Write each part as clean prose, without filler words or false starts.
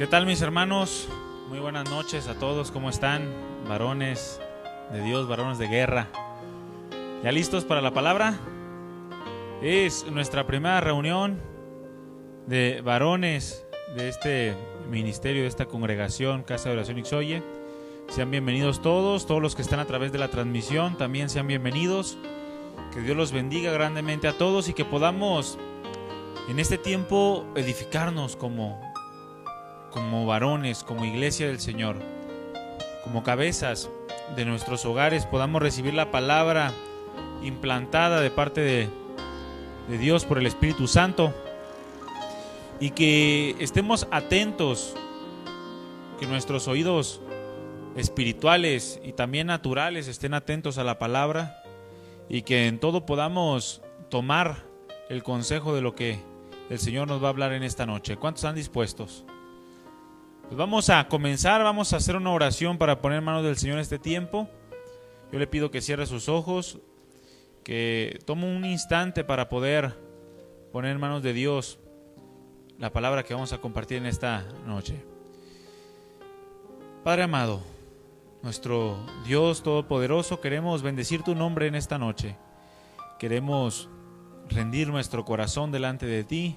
¿Qué tal, mis hermanos? Muy buenas noches a todos, ¿cómo están? Varones de Dios, varones de guerra. ¿Ya listos para la palabra? Es nuestra primera reunión de varones de este ministerio, de esta congregación, Casa de Oración Ixoye. Sean bienvenidos todos los que están a través de la transmisión, también sean bienvenidos. Que Dios los bendiga grandemente a todos y que podamos en este tiempo edificarnos como varones, como iglesia del Señor, como cabezas de nuestros hogares, podamos recibir la palabra implantada de parte de Dios por el Espíritu Santo y que estemos atentos, que nuestros oídos espirituales y también naturales estén atentos a la palabra y que en todo podamos tomar el consejo de lo que el Señor nos va a hablar en esta noche. ¿Cuántos están dispuestos? Pues vamos a comenzar, vamos a hacer una oración para poner en manos del Señor este tiempo. Yo le pido que cierre sus ojos, que tome un instante para poder poner en manos de Dios la palabra que vamos a compartir en esta noche. Padre amado, nuestro Dios Todopoderoso, queremos bendecir tu nombre en esta noche. Queremos rendir nuestro corazón delante de ti,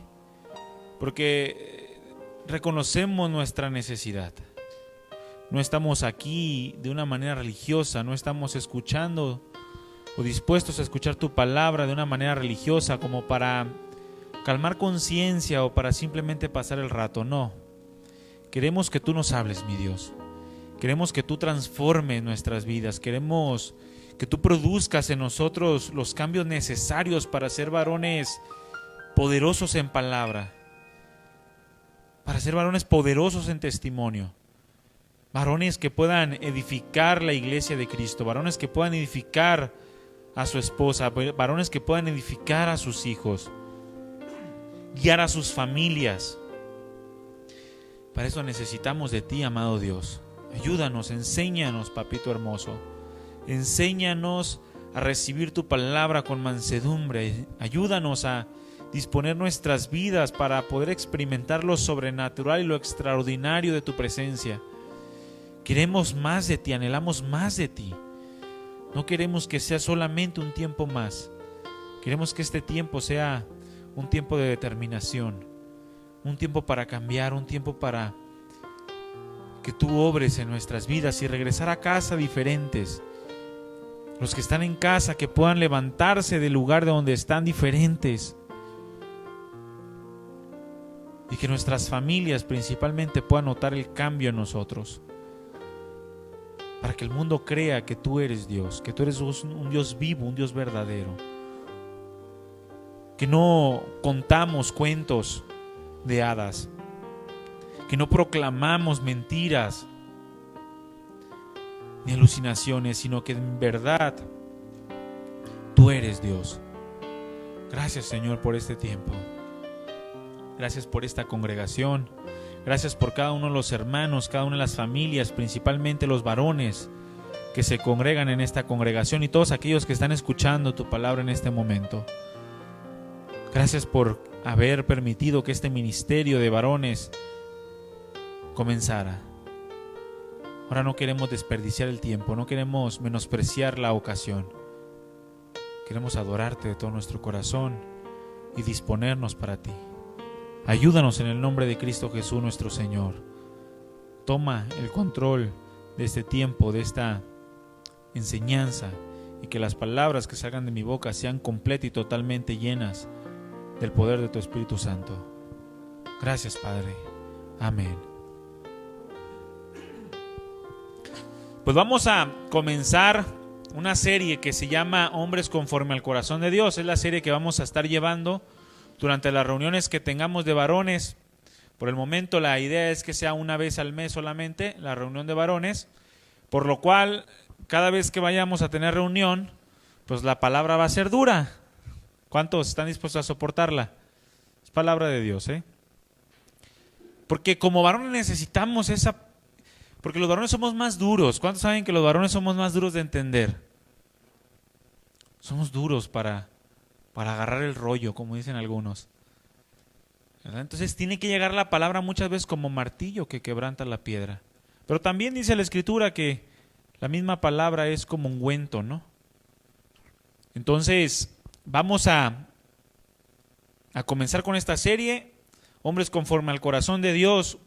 porque reconocemos nuestra necesidad. No estamos aquí de una manera religiosa, no estamos escuchando o dispuestos a escuchar tu palabra de una manera religiosa como para calmar conciencia o para simplemente pasar el rato. No, queremos que tú nos hables, mi Dios. Queremos que tú transformes nuestras vidas. Queremos que tú produzcas en nosotros los cambios necesarios para ser varones poderosos en palabra, para ser varones poderosos en testimonio, varones que puedan edificar la iglesia de Cristo, varones que puedan edificar a su esposa, varones que puedan edificar a sus hijos, guiar a sus familias. Para eso necesitamos de ti, amado Dios. Ayúdanos, enséñanos, papito hermoso. Enséñanos a recibir tu palabra con mansedumbre. Ayúdanos a disponer nuestras vidas para poder experimentar lo sobrenatural y lo extraordinario de tu presencia. Queremos más de ti, anhelamos más de ti. No queremos que sea solamente un tiempo más. Queremos que este tiempo sea un tiempo de determinación, un tiempo para cambiar, un tiempo para que tú obres en nuestras vidas y regresar a casa diferentes. Los que están en casa, que puedan levantarse del lugar de donde están diferentes. Y que nuestras familias principalmente puedan notar el cambio en nosotros. Para que el mundo crea que tú eres Dios, que tú eres un Dios vivo, un Dios verdadero. Que no contamos cuentos de hadas. Que no proclamamos mentiras ni alucinaciones, sino que en verdad tú eres Dios. Gracias, Señor, por este tiempo. Gracias por esta congregación. Gracias por cada uno de los hermanos, cada una de las familias, principalmente los varones que se congregan en esta congregación y todos aquellos que están escuchando tu palabra en este momento. Gracias por haber permitido que este ministerio de varones comenzara. Ahora no queremos desperdiciar el tiempo, no queremos menospreciar la ocasión. Queremos adorarte de todo nuestro corazón y disponernos para ti. Ayúdanos en el nombre de Cristo Jesús nuestro Señor. Toma el control de este tiempo, de esta enseñanza, y que las palabras que salgan de mi boca sean completas y totalmente llenas del poder de tu Espíritu Santo. Gracias, Padre. Amén. Pues vamos a comenzar una serie que se llama Hombres conforme al corazón de Dios. Es la serie que vamos a estar llevando durante las reuniones que tengamos de varones. Por el momento la idea es que sea una vez al mes solamente la reunión de varones, por lo cual cada vez que vayamos a tener reunión, pues la palabra va a ser dura. ¿Cuántos están dispuestos a soportarla? Es palabra de Dios, ¿eh? Porque como varones necesitamos esa... Porque los varones somos más duros. ¿Cuántos saben que los varones somos más duros de entender? Somos duros para agarrar el rollo, como dicen algunos. ¿verdad? Entonces tiene que llegar la palabra muchas veces como martillo que quebranta la piedra. Pero también dice la Escritura que la misma palabra es como ungüento, ¿no? Entonces vamos a comenzar con esta serie, Hombres conforme al corazón de Dios.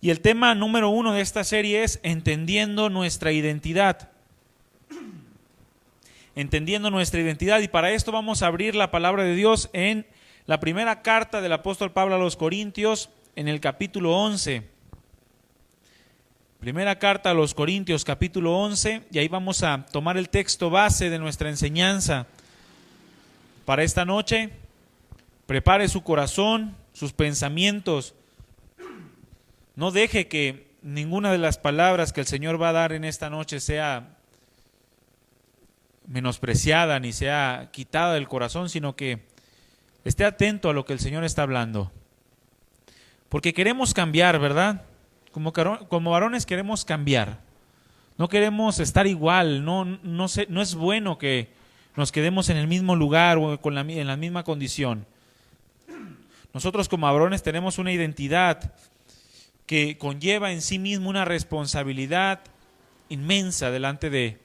Y el tema número 1 de esta serie es entendiendo nuestra identidad. Entendiendo nuestra identidad. Y para esto vamos a abrir la palabra de Dios en la primera carta del apóstol Pablo a los Corintios, en el capítulo 11. Primera carta a los Corintios, capítulo 11. Y ahí vamos a tomar el texto base de nuestra enseñanza para esta noche. Prepare su corazón, sus pensamientos. No deje que ninguna de las palabras que el Señor va a dar en esta noche sea menospreciada ni sea quitada del corazón, sino que esté atento a lo que el Señor está hablando. Porque queremos cambiar, ¿verdad? Como varones queremos cambiar. No queremos estar igual. No es bueno que nos quedemos en el mismo lugar o en la misma condición. Nosotros como varones tenemos una identidad que conlleva en sí mismo una responsabilidad inmensa delante de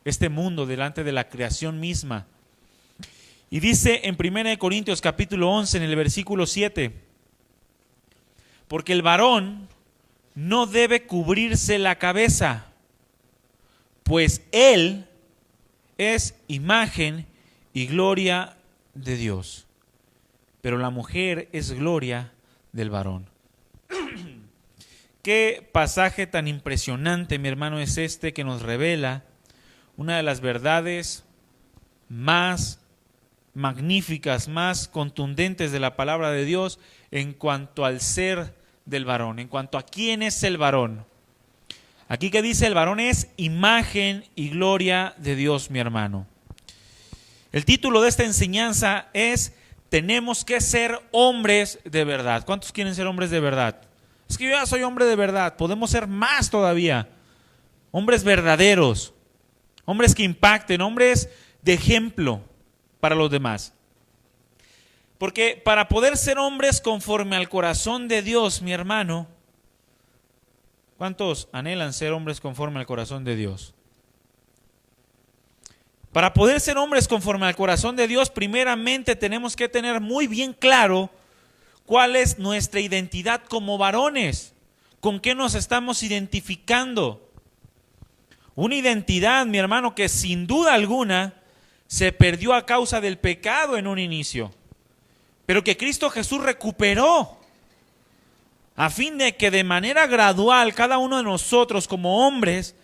este mundo, delante de la creación misma. Y dice en 1 Corintios capítulo 11, en el versículo 7, porque el varón no debe cubrirse la cabeza, pues él es imagen y gloria de Dios, pero la mujer es gloria del varón. Qué pasaje tan impresionante, mi hermano, es este que nos revela una de las verdades más magníficas, más contundentes de la palabra de Dios en cuanto al ser del varón, en cuanto a quién es el varón. Aquí que dice el varón es imagen y gloria de Dios, mi hermano. El título de esta enseñanza es tenemos que ser hombres de verdad. ¿Cuántos quieren ser hombres de verdad? Es que yo ya soy hombre de verdad. Podemos ser más todavía. Hombres verdaderos. Hombres que impacten. Hombres de ejemplo para los demás. Porque para poder ser hombres conforme al corazón de Dios, mi hermano, ¿cuántos anhelan ser hombres conforme al corazón de Dios? Para poder ser hombres conforme al corazón de Dios, primeramente tenemos que tener muy bien claro cuál es nuestra identidad como varones, con qué nos estamos identificando. Una identidad, mi hermano, que sin duda alguna se perdió a causa del pecado en un inicio, pero que Cristo Jesús recuperó, a fin de que de manera gradual cada uno de nosotros como hombres,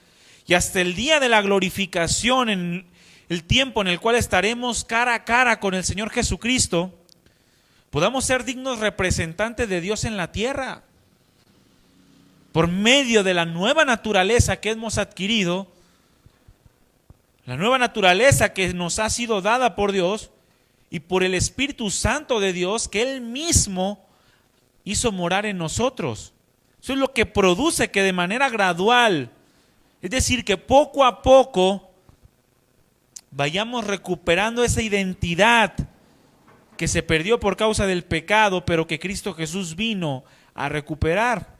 y hasta el día de la glorificación, en el tiempo en el cual estaremos cara a cara con el Señor Jesucristo, podamos ser dignos representantes de Dios en la tierra. Por medio de la nueva naturaleza que hemos adquirido, la nueva naturaleza que nos ha sido dada por Dios y por el Espíritu Santo de Dios que Él mismo hizo morar en nosotros. Eso es lo que produce que de manera gradual, es decir, que poco a poco vayamos recuperando esa identidad que se perdió por causa del pecado, pero que Cristo Jesús vino a recuperar.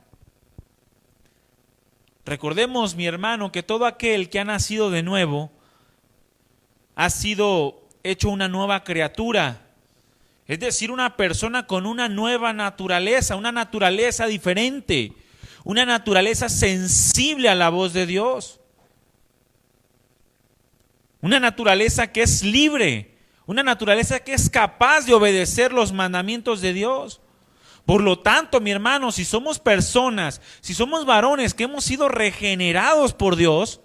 Recordemos, mi hermano, que todo aquel que ha nacido de nuevo ha sido hecho una nueva criatura, es decir, una persona con una nueva naturaleza, una naturaleza diferente, una naturaleza sensible a la voz de Dios, una naturaleza que es libre, una naturaleza que es capaz de obedecer los mandamientos de Dios. Por lo tanto, mi hermano, si somos personas, si somos varones que hemos sido regenerados por Dios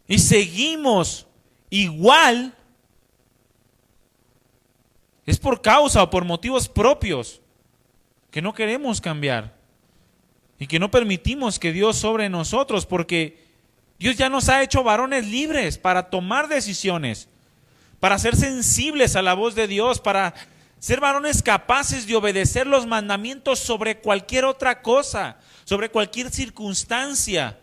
y seguimos igual, es por causa o por motivos propios que no queremos cambiar y que no permitimos que Dios sobre nosotros, porque Dios ya nos ha hecho varones libres para tomar decisiones, para ser sensibles a la voz de Dios, para ser varones capaces de obedecer los mandamientos sobre cualquier otra cosa, sobre cualquier circunstancia.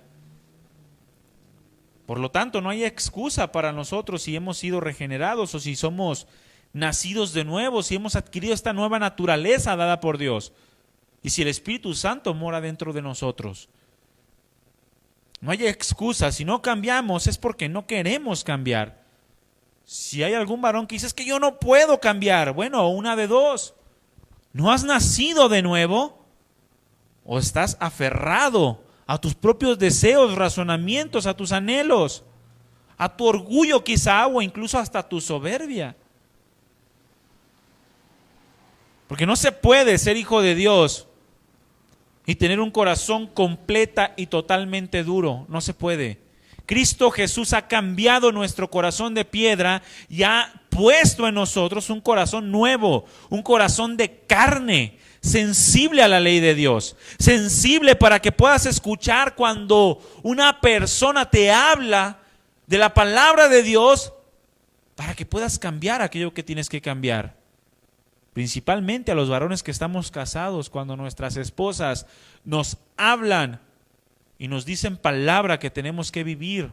Por lo tanto, no hay excusa para nosotros si hemos sido regenerados o si somos nacidos de nuevo, si hemos adquirido esta nueva naturaleza dada por Dios y si el Espíritu Santo mora dentro de nosotros. No hay excusa. Si no cambiamos es porque no queremos cambiar. Si hay algún varón que dice es que yo no puedo cambiar, bueno, una de dos: no has nacido de nuevo o estás aferrado a tus propios deseos, razonamientos, a tus anhelos, a tu orgullo quizá, o incluso hasta tu soberbia. Porque no se puede ser hijo de Dios y tener un corazón completa y totalmente duro. No se puede. Cristo Jesús ha cambiado nuestro corazón de piedra y ha puesto en nosotros un corazón nuevo, un corazón de carne, sensible a la ley de Dios, sensible para que puedas escuchar cuando una persona te habla de la palabra de Dios, para que puedas cambiar aquello que tienes que cambiar. Principalmente a los varones que estamos casados, cuando nuestras esposas nos hablan y nos dicen palabra que tenemos que vivir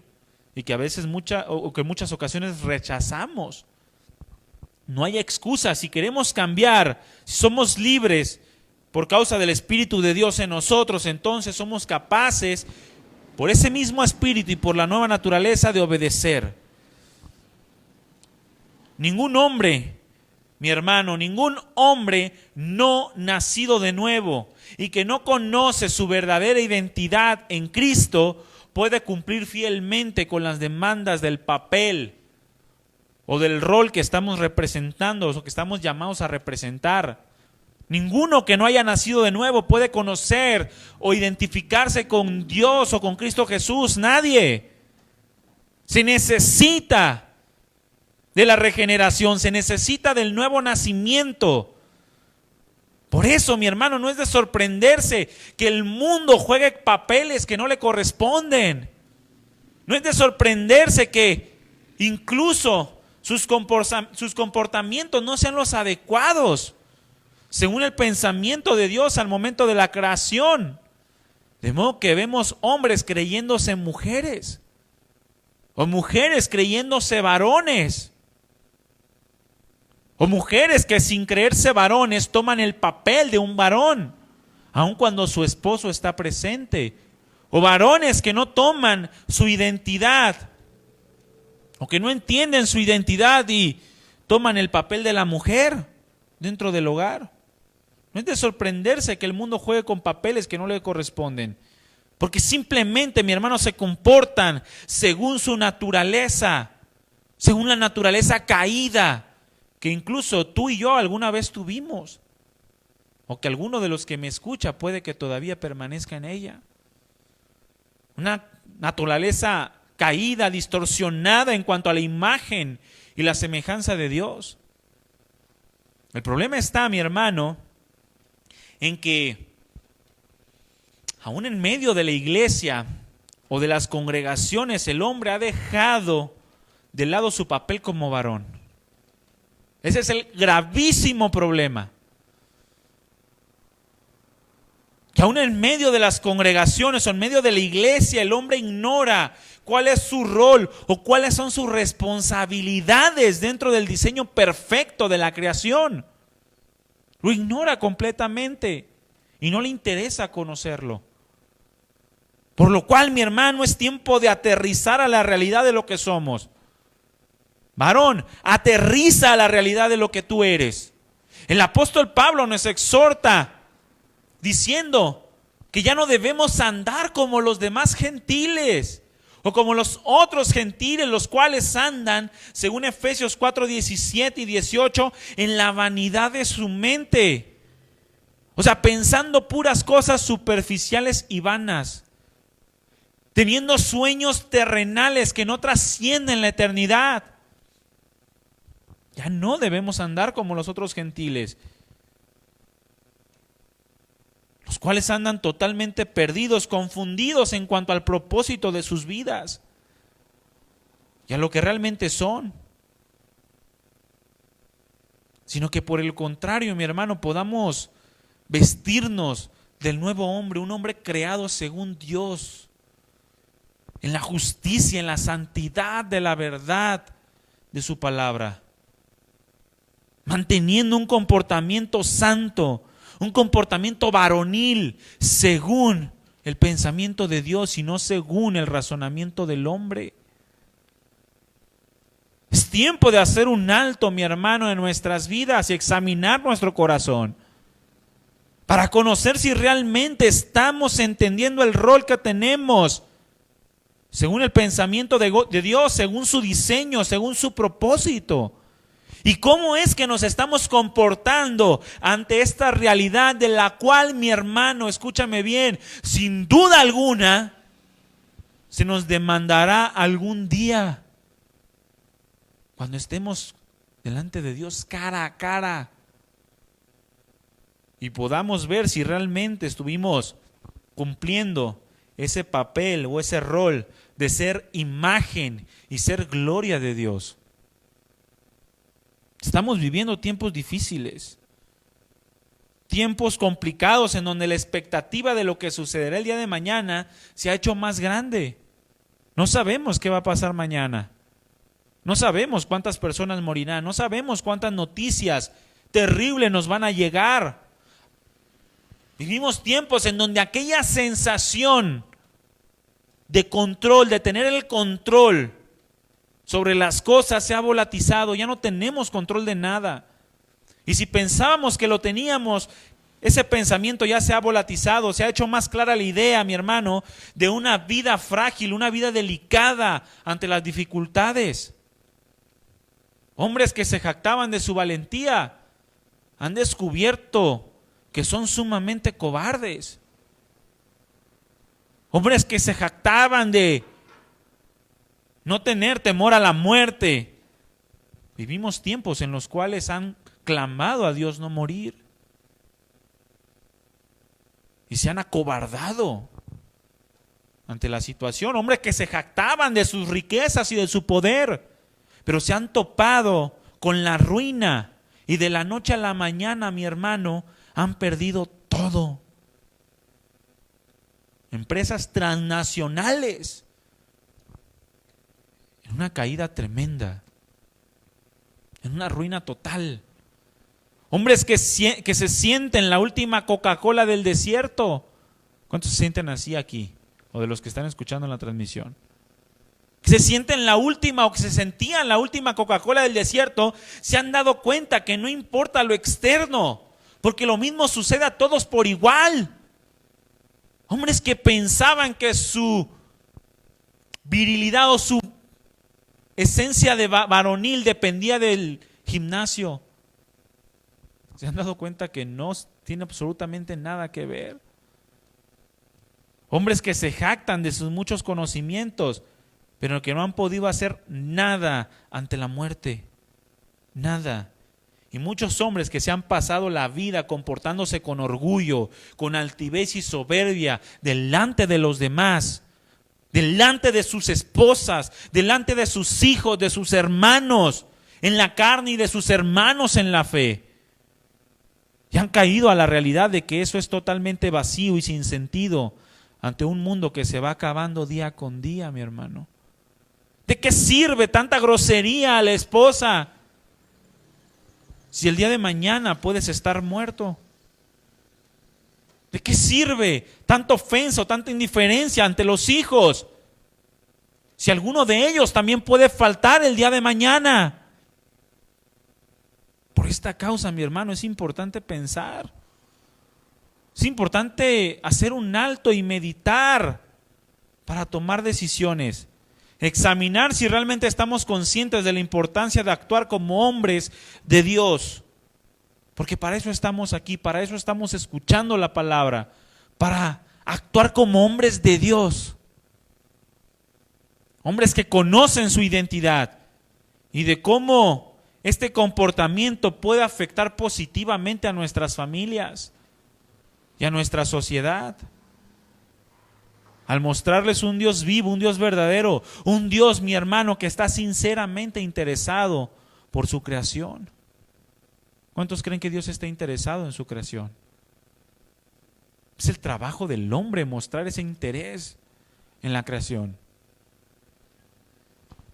y que a veces que en muchas ocasiones rechazamos. No hay excusa. Si queremos cambiar, si somos libres por causa del Espíritu de Dios en nosotros, entonces somos capaces, por ese mismo Espíritu y por la nueva naturaleza, de obedecer. Ningún hombre, mi hermano, ningún hombre no nacido de nuevo y que no conoce su verdadera identidad en Cristo puede cumplir fielmente con las demandas del papel o del rol que estamos representando o que estamos llamados a representar. Ninguno que no haya nacido de nuevo puede conocer o identificarse con Dios o con Cristo Jesús. Nadie. Se necesita de la regeneración, se necesita del nuevo nacimiento. Por eso, mi hermano, no es de sorprenderse que el mundo juegue papeles que no le corresponden. No es de sorprenderse que incluso sus comportamientos no sean los adecuados según el pensamiento de Dios al momento de la creación. De modo que vemos hombres creyéndose mujeres o mujeres creyéndose varones. O mujeres que sin creerse varones toman el papel de un varón, aun cuando su esposo está presente. O varones que no toman su identidad, o que no entienden su identidad y toman el papel de la mujer dentro del hogar. No es de sorprenderse que el mundo juegue con papeles que no le corresponden, porque simplemente, mi hermano, se comportan según su naturaleza, según la naturaleza caída, que incluso tú y yo alguna vez tuvimos, o que alguno de los que me escucha puede que todavía permanezca en ella. Una naturaleza caída, distorsionada en cuanto a la imagen y la semejanza de Dios. El problema está, mi hermano, en que aún en medio de la iglesia o de las congregaciones, el hombre ha dejado de lado su papel como varón. Ese es el gravísimo problema. Que aún en medio de las congregaciones o en medio de la iglesia, el hombre ignora cuál es su rol o cuáles son sus responsabilidades dentro del diseño perfecto de la creación. Lo ignora completamente y no le interesa conocerlo. Por lo cual, mi hermano, es tiempo de aterrizar a la realidad de lo que somos. Varón, aterriza a la realidad de lo que tú eres. El apóstol Pablo nos exhorta diciendo que ya no debemos andar como los demás gentiles o como los otros gentiles, los cuales andan, según Efesios 4:17 y 18, en la vanidad de su mente. O sea, pensando puras cosas superficiales y vanas, teniendo sueños terrenales que no trascienden la eternidad. Ya no debemos andar como los otros gentiles, los cuales andan totalmente perdidos, confundidos en cuanto al propósito de sus vidas y a lo que realmente son. Sino que por el contrario, mi hermano, podamos vestirnos del nuevo hombre, un hombre creado según Dios, en la justicia, en la santidad de la verdad de su palabra. manteniendo un comportamiento santo, un comportamiento varonil, según el pensamiento de Dios y no según el razonamiento del hombre. Es tiempo de hacer un alto, mi hermano, en nuestras vidas y examinar nuestro corazón para conocer si realmente estamos entendiendo el rol que tenemos según el pensamiento de Dios, según su diseño, según su propósito. ¿Y cómo es que nos estamos comportando ante esta realidad de la cual, mi hermano, escúchame bien, sin duda alguna, se nos demandará algún día cuando estemos delante de Dios cara a cara y podamos ver si realmente estuvimos cumpliendo ese papel o ese rol de ser imagen y ser gloria de Dios? Estamos viviendo tiempos difíciles, tiempos complicados en donde la expectativa de lo que sucederá el día de mañana se ha hecho más grande. No sabemos qué va a pasar mañana. No sabemos cuántas personas morirán. No sabemos cuántas noticias terribles nos van a llegar. Vivimos tiempos en donde aquella sensación de control, de tener el control sobre las cosas se ha volatilizado, ya no tenemos control de nada. Y si pensábamos que lo teníamos, ese pensamiento ya se ha volatilizado, se ha hecho más clara la idea, mi hermano, de una vida frágil, una vida delicada ante las dificultades. Hombres que se jactaban de su valentía han descubierto que son sumamente cobardes. Hombres que se jactaban de no tener temor a la muerte. Vivimos tiempos en los cuales han clamado a Dios no morir. Y se han acobardado ante la situación. Hombres que se jactaban de sus riquezas y de su poder, pero se han topado con la ruina. Y de la noche a la mañana, mi hermano, han perdido todo. Empresas transnacionales en una caída tremenda, en una ruina total. Hombres que se sienten la última Coca-Cola del desierto. ¿Cuántos se sienten así aquí? O de los que están escuchando en la transmisión. Que se sienten la última o que se sentían la última Coca-Cola del desierto, se han dado cuenta que no importa lo externo, porque lo mismo sucede a todos por igual. Hombres que pensaban que su virilidad o su esencia de varonil dependía del gimnasio, se han dado cuenta que no tiene absolutamente nada que ver. Hombres que se jactan de sus muchos conocimientos, pero que no han podido hacer nada ante la muerte. Nada. Y muchos hombres que se han pasado la vida comportándose con orgullo, con altivez y soberbia delante de los demás, delante de sus esposas, delante de sus hijos, de sus hermanos en la carne y de sus hermanos en la fe. Y han caído a la realidad de que eso es totalmente vacío y sin sentido ante un mundo que se va acabando día con día, mi hermano. ¿De qué sirve tanta grosería a la esposa si el día de mañana puedes estar muerto? ¿De qué sirve tanta ofensa, tanta indiferencia ante los hijos si alguno de ellos también puede faltar el día de mañana? Por esta causa, mi hermano, es importante pensar. Es importante hacer un alto y meditar para tomar decisiones. Examinar si realmente estamos conscientes de la importancia de actuar como hombres de Dios. Porque para eso estamos aquí, para eso estamos escuchando la palabra, para actuar como hombres de Dios. Hombres que conocen su identidad y de cómo este comportamiento puede afectar positivamente a nuestras familias y a nuestra sociedad. Al mostrarles un Dios vivo, un Dios verdadero, un Dios, mi hermano, que está sinceramente interesado por su creación. ¿Cuántos creen que Dios está interesado en su creación? Es el trabajo del hombre mostrar ese interés en la creación.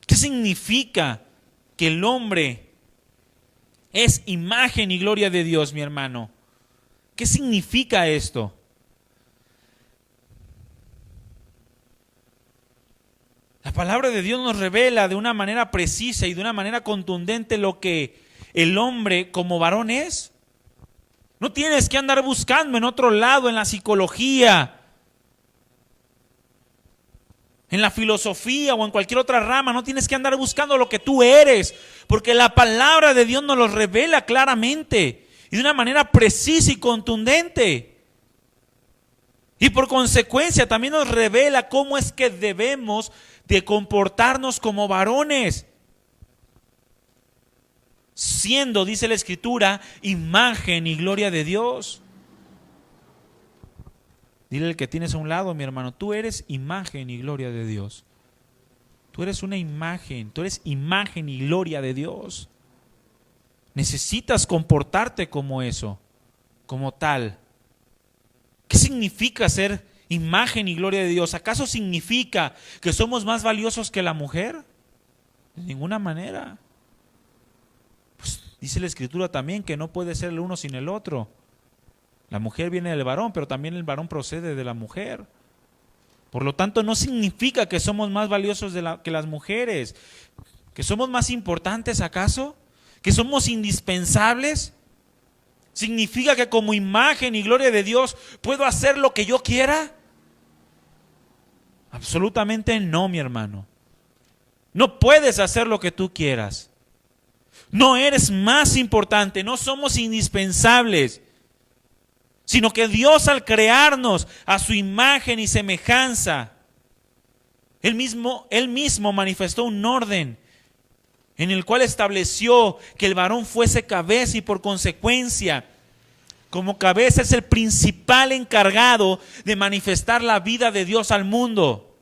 ¿Qué significa que el hombre Es imagen y gloria de Dios, mi hermano. ¿Qué significa esto? La palabra de Dios nos revela de una manera precisa y de una manera contundente lo que el hombre como varón es. No tienes que andar buscando en otro lado, en la psicología, en la filosofía o en cualquier otra rama. No tienes que andar buscando lo que tú eres, porque la palabra de Dios nos lo revela claramente y de una manera precisa y contundente. Y por consecuencia también nos revela cómo es que debemos de comportarnos como varones, siendo, dice la Escritura, imagen y gloria de Dios. Dile al que tienes a un lado, mi hermano, tú eres imagen y gloria de Dios. Tú eres una imagen, tú eres imagen y gloria de Dios. Necesitas comportarte como eso, como tal. ¿Qué significa ser imagen y gloria de Dios? ¿Acaso significa que somos más valiosos que la mujer? De ninguna manera. Pues dice la Escritura también que no puede ser el uno sin el otro. La mujer viene del varón, pero también el varón procede de la mujer. Por lo tanto, no significa que somos más valiosos que las mujeres. ¿Que somos más importantes acaso? ¿Que somos indispensables? ¿Significa que como imagen y gloria de Dios puedo hacer lo que yo quiera? Absolutamente no, mi hermano. No puedes hacer lo que tú quieras. No eres más importante, no somos indispensables, sino que Dios, al crearnos a su imagen y semejanza, Él mismo manifestó un orden en el cual estableció que el varón fuese cabeza y por consecuencia, como cabeza es el principal encargado de manifestar la vida de Dios al mundo,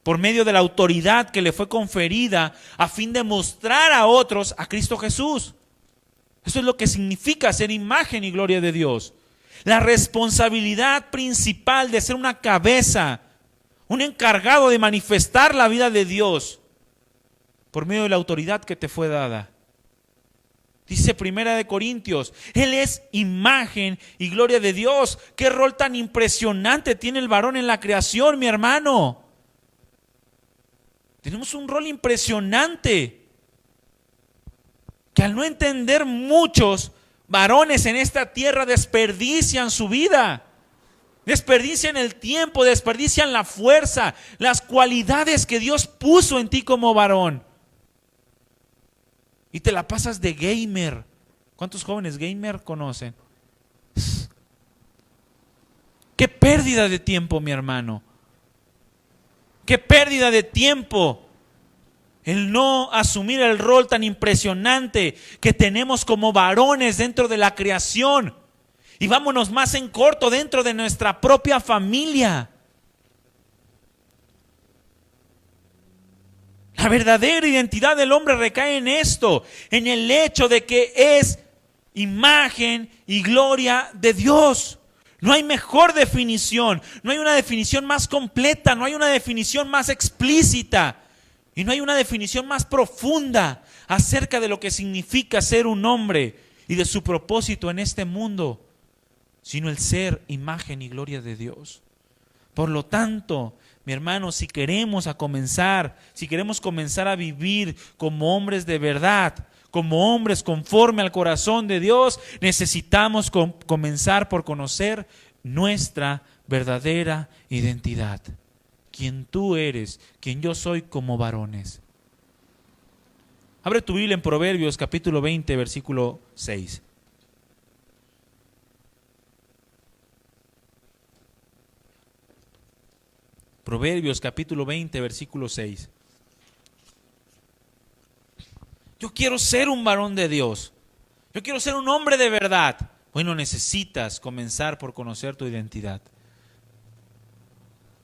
por medio de la autoridad que le fue conferida a fin de mostrar a otros a Cristo Jesús. Eso es lo que significa ser imagen y gloria de Dios. La responsabilidad principal de ser una cabeza, un encargado de manifestar la vida de Dios por medio de la autoridad que te fue dada. Dice Primera de Corintios, Él es imagen y gloria de Dios. Qué rol tan impresionante tiene el varón en la creación, mi hermano. Tenemos un rol impresionante que al no entender muchos varones en esta tierra desperdician su vida, desperdician el tiempo, desperdician la fuerza, las cualidades que Dios puso en ti como varón. Y te la pasas de gamer. ¿Cuántos jóvenes gamer conocen? Qué pérdida de tiempo, mi hermano. Qué pérdida de tiempo el no asumir el rol tan impresionante que tenemos como varones dentro de la creación. Y vámonos más en corto, dentro de nuestra propia familia. La verdadera identidad del hombre recae en esto, en el hecho de que es imagen y gloria de Dios. No hay mejor definición, no hay una definición más completa, no hay una definición más explícita y no hay una definición más profunda acerca de lo que significa ser un hombre y de su propósito en este mundo, sino el ser imagen y gloria de Dios. Por lo tanto, mi hermano, si queremos comenzar a vivir como hombres de verdad, como hombres conforme al corazón de Dios, necesitamos comenzar por conocer nuestra verdadera identidad. Quién tú eres, quién yo soy como varones. Abre tu Biblia en Proverbios capítulo 20, versículo 6. Proverbios capítulo 20, versículo 6. Yo quiero ser un varón de Dios. Yo quiero ser un hombre de verdad. Bueno, necesitas comenzar por conocer tu identidad.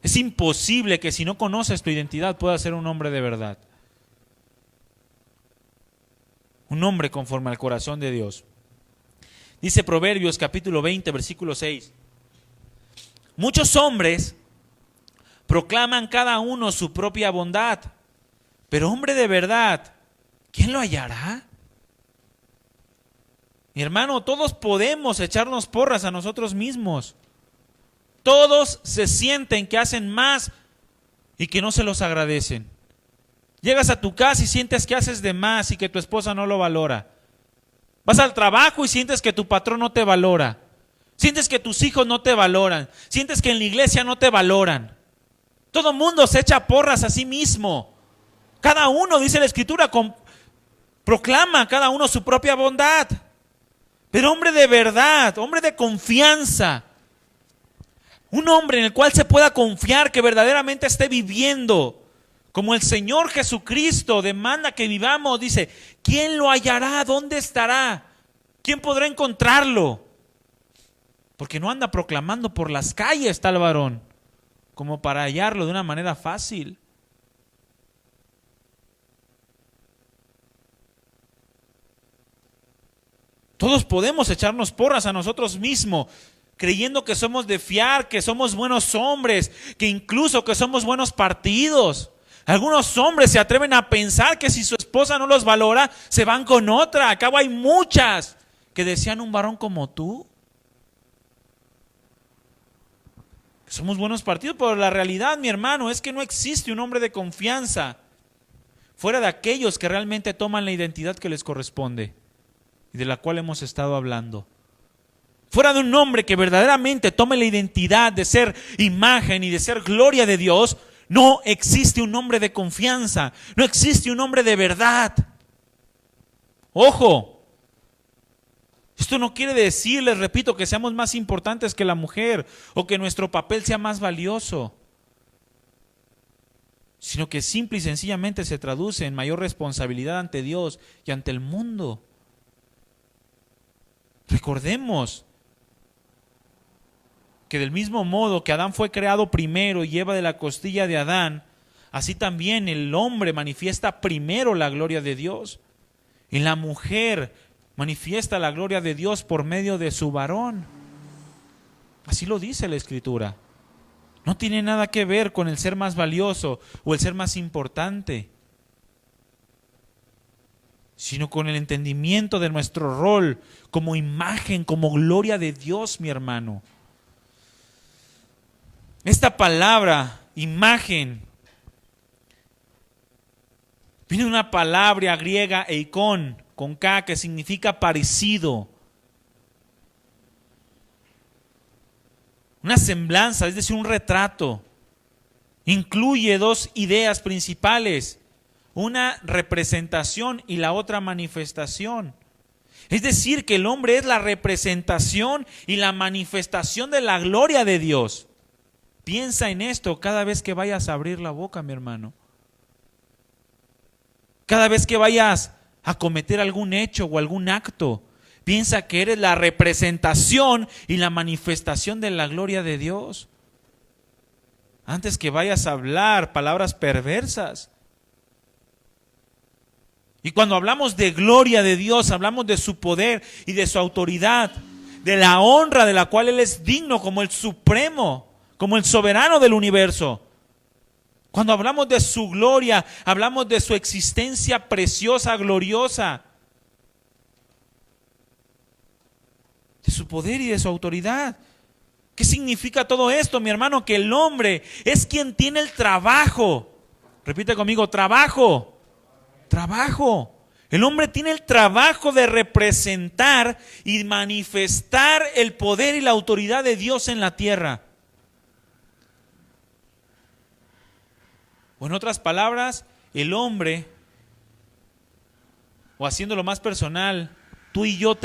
Es imposible que si no conoces tu identidad puedas ser un hombre de verdad. Un hombre conforme al corazón de Dios. Dice Proverbios capítulo 20, versículo 6. Muchos hombres proclaman cada uno su propia bondad, pero hombre de verdad, ¿quién lo hallará? Mi hermano, todos podemos echarnos porras a nosotros mismos. Todos se sienten que hacen más y que no se los agradecen. Llegas a tu casa y sientes que haces de más y que tu esposa no lo valora. Vas al trabajo y sientes que tu patrón no te valora. Sientes que tus hijos no te valoran. Sientes que en la iglesia no te valoran. Todo mundo se echa porras a sí mismo. Cada uno, dice la Escritura, proclama cada uno su propia bondad. Pero hombre de verdad, hombre de confianza, un hombre en el cual se pueda confiar, que verdaderamente esté viviendo como el Señor Jesucristo demanda que vivamos, dice, ¿quién lo hallará? ¿Dónde estará? ¿Quién podrá encontrarlo? Porque no anda proclamando por las calles tal varón, como para hallarlo de una manera fácil. Todos podemos echarnos porras a nosotros mismos, creyendo que somos de fiar, que somos buenos hombres, que incluso que somos buenos partidos. Algunos hombres se atreven a pensar que si su esposa no los valora, se van con otra. Acá hay muchas que desean un varón como tú. Somos buenos partidos, pero la realidad, mi hermano, es que no existe un hombre de confianza fuera de aquellos que realmente toman la identidad que les corresponde y de la cual hemos estado hablando. Fuera de un hombre que verdaderamente tome la identidad de ser imagen y de ser gloria de Dios, no existe un hombre de confianza, no existe un hombre de verdad. Ojo, esto no quiere decir, les repito, que seamos más importantes que la mujer o que nuestro papel sea más valioso, sino que simple y sencillamente se traduce en mayor responsabilidad ante Dios y ante el mundo. Recordemos que del mismo modo que Adán fue creado primero y Eva de la costilla de Adán, así también el hombre manifiesta primero la gloria de Dios. Y la mujer manifiesta la gloria de Dios por medio de su varón. Así lo dice la Escritura. No tiene nada que ver con el ser más valioso o el ser más importante, sino con el entendimiento de nuestro rol como imagen, como gloria de Dios, mi hermano. Esta palabra, imagen, viene de una palabra griega, eikon, con K, que significa parecido. Una semblanza, es decir, un retrato. Incluye dos ideas principales. Una representación y la otra manifestación. Es decir, que el hombre es la representación y la manifestación de la gloria de Dios. Piensa en esto cada vez que vayas a abrir la boca, mi hermano. Cada vez que vayas a cometer algún hecho o algún acto, piensa que eres la representación y la manifestación de la gloria de Dios. Antes que vayas a hablar palabras perversas. Y cuando hablamos de gloria de Dios, hablamos de su poder y de su autoridad, de la honra de la cual Él es digno como el supremo, como el soberano del universo. Cuando hablamos de su gloria, hablamos de su existencia preciosa, gloriosa, de su poder y de su autoridad. ¿Qué significa todo esto, mi hermano? Que el hombre es quien tiene el trabajo. Repite conmigo, trabajo. Trabajo. El hombre tiene el trabajo de representar y manifestar el poder y la autoridad de Dios en la tierra. O en otras palabras, el hombre, o haciéndolo más personal, tú y yo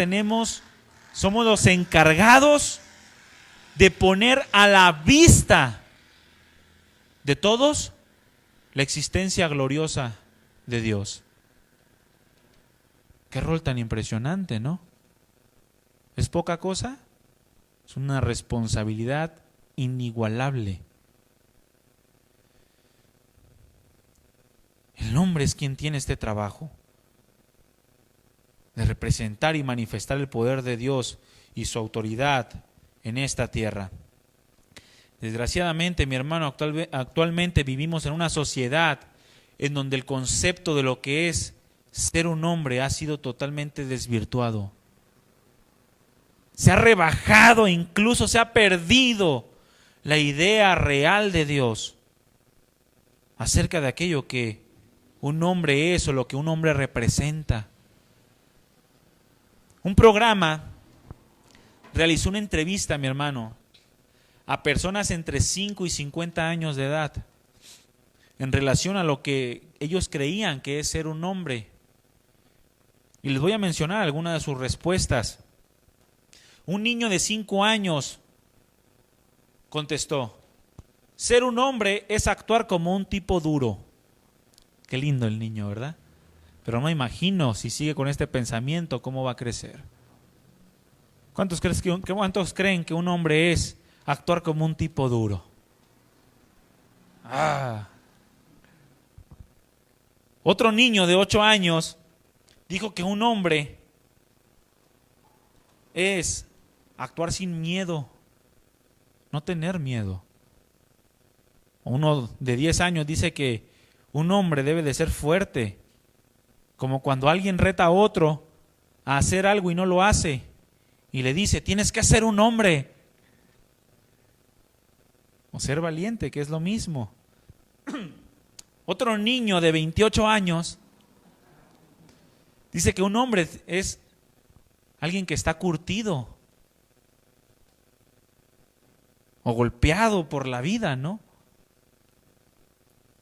somos los encargados de poner a la vista de todos la existencia gloriosa de Dios. Qué rol tan impresionante, ¿no? ¿Es poca cosa? Es una responsabilidad inigualable. El hombre es quien tiene este trabajo de representar y manifestar el poder de Dios y su autoridad en esta tierra. Desgraciadamente, mi hermano, actualmente vivimos en una sociedad en donde el concepto de lo que es ser un hombre ha sido totalmente desvirtuado. Se ha rebajado, incluso se ha perdido la idea real de Dios acerca de aquello que un hombre es o lo que un hombre representa. Un programa realizó una entrevista, mi hermano, a personas entre 5 y 50 años de edad en relación a lo que ellos creían que es ser un hombre. Y les voy a mencionar algunas de sus respuestas. Un niño de 5 años contestó: ser un hombre es actuar como un tipo duro. Qué lindo el niño, ¿verdad? Pero no imagino si sigue con este pensamiento cómo va a crecer. ¿Cuántos creen que un hombre es actuar como un tipo duro? Otro niño de 8 años dijo que un hombre es actuar sin miedo, no tener miedo. Uno de 10 años dice que un hombre debe de ser fuerte, como cuando alguien reta a otro a hacer algo y no lo hace, y le dice, tienes que ser un hombre. O ser valiente, que es lo mismo. Otro niño de 28 años dice que un hombre es alguien que está curtido o golpeado por la vida, ¿no?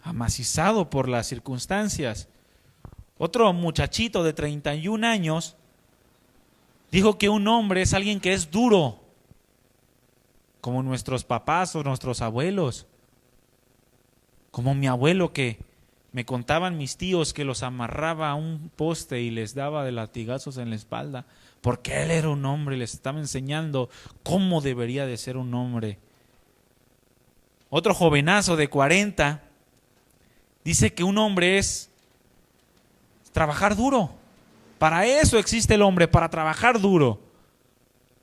Amacizado por las circunstancias. Otro muchachito de 31 años dijo que un hombre es alguien que es duro, como nuestros papás o nuestros abuelos, como mi abuelo, que me contaban mis tíos que los amarraba a un poste y les daba de latigazos en la espalda, porque él era un hombre y les estaba enseñando cómo debería de ser un hombre. Otro jovenazo de 40 dice que un hombre es trabajar duro. Para eso existe el hombre, para trabajar duro,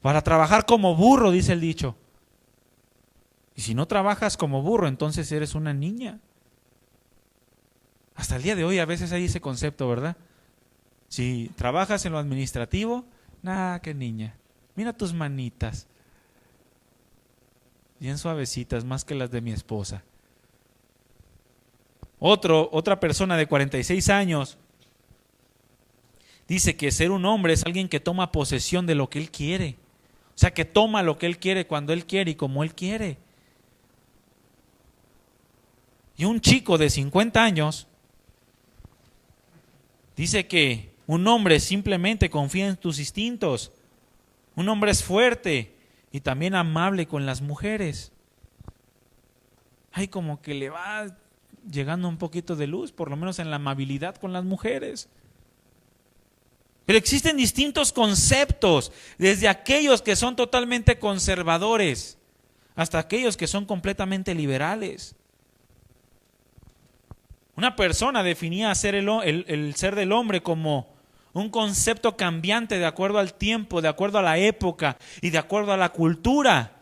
para trabajar como burro, dice el dicho. Y si no trabajas como burro, entonces eres una niña. Hasta el día de hoy a veces hay ese concepto, ¿verdad? Si trabajas en lo administrativo, qué niña. Mira tus manitas. Bien suavecitas, más que las de mi esposa. Otra persona de 46 años dice que ser un hombre es alguien que toma posesión de lo que él quiere. O sea, que toma lo que él quiere, cuando él quiere y como él quiere. Y un chico de 50 años dice que un hombre simplemente confía en tus instintos. Un hombre es fuerte y también amable con las mujeres. Ay, como que le va llegando un poquito de luz, por lo menos en la amabilidad con las mujeres. Pero existen distintos conceptos, desde aquellos que son totalmente conservadores hasta aquellos que son completamente liberales. Una persona definía ser el ser del hombre como un concepto cambiante de acuerdo al tiempo, de acuerdo a la época y de acuerdo a la cultura.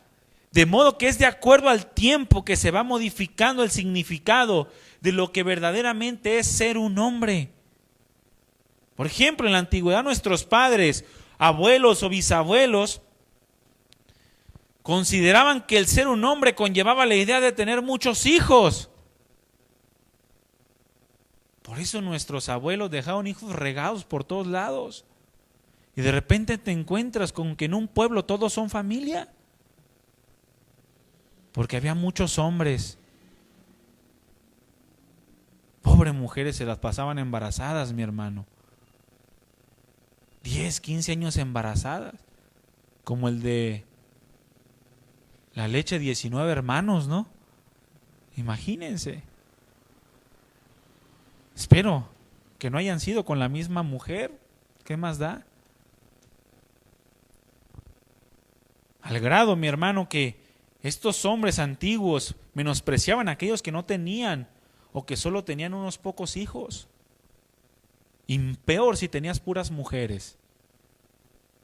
De modo que es de acuerdo al tiempo que se va modificando el significado de lo que verdaderamente es ser un hombre. Por ejemplo, en la antigüedad nuestros padres, abuelos o bisabuelos consideraban que el ser un hombre conllevaba la idea de tener muchos hijos. Por eso nuestros abuelos dejaron hijos regados por todos lados. Y de repente te encuentras con que en un pueblo todos son familia. Porque había muchos hombres. Pobres mujeres se las pasaban embarazadas, mi hermano. 10, 15 años embarazadas. Como el de la leche 19 hermanos, ¿no? Imagínense. Espero que no hayan sido con la misma mujer. ¿Qué más da? Al grado, mi hermano, que estos hombres antiguos menospreciaban a aquellos que no tenían o que solo tenían unos pocos hijos. Y peor si tenías puras mujeres.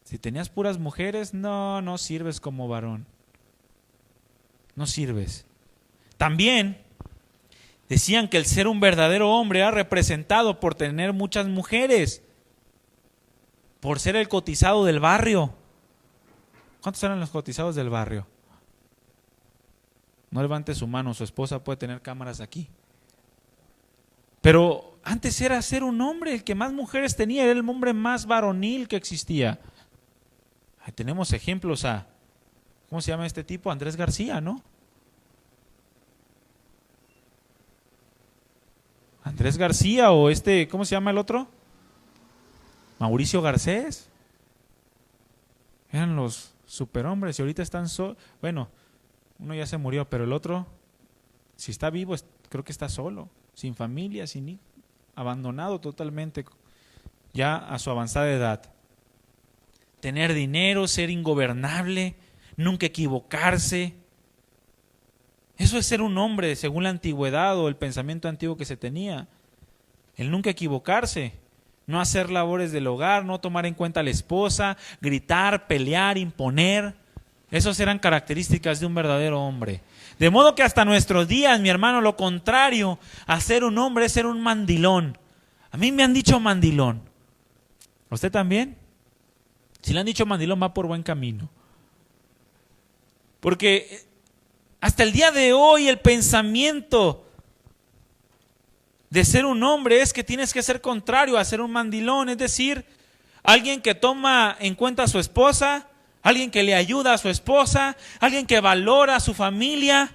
Si tenías puras mujeres, no sirves como varón. No sirves. También decían que el ser un verdadero hombre era representado por tener muchas mujeres, por ser el cotizado del barrio. ¿Cuántos eran los cotizados del barrio? No levante su mano, su esposa puede tener cámaras aquí. Pero antes era ser un hombre, el que más mujeres tenía, era el hombre más varonil que existía. Ahí tenemos ejemplos a, ¿cómo se llama este tipo? Andrés García, ¿no? Andrés García o ¿cómo se llama el otro? Mauricio Garcés. Eran los superhombres y ahorita están bueno, uno ya se murió, pero el otro, si está vivo, creo que está solo, sin familia, abandonado totalmente, ya a su avanzada edad. Tener dinero, ser ingobernable, nunca equivocarse. Eso es ser un hombre según la antigüedad o el pensamiento antiguo que se tenía. El nunca equivocarse, no hacer labores del hogar, no tomar en cuenta a la esposa, gritar, pelear, imponer. Esas eran características de un verdadero hombre. De modo que hasta nuestros días, mi hermano, lo contrario a ser un hombre es ser un mandilón. A mí me han dicho mandilón. ¿A usted también? Si le han dicho mandilón, va por buen camino. Porque hasta el día de hoy el pensamiento de ser un hombre es que tienes que ser contrario a ser un mandilón, es decir, alguien que toma en cuenta a su esposa, alguien que le ayuda a su esposa, alguien que valora a su familia,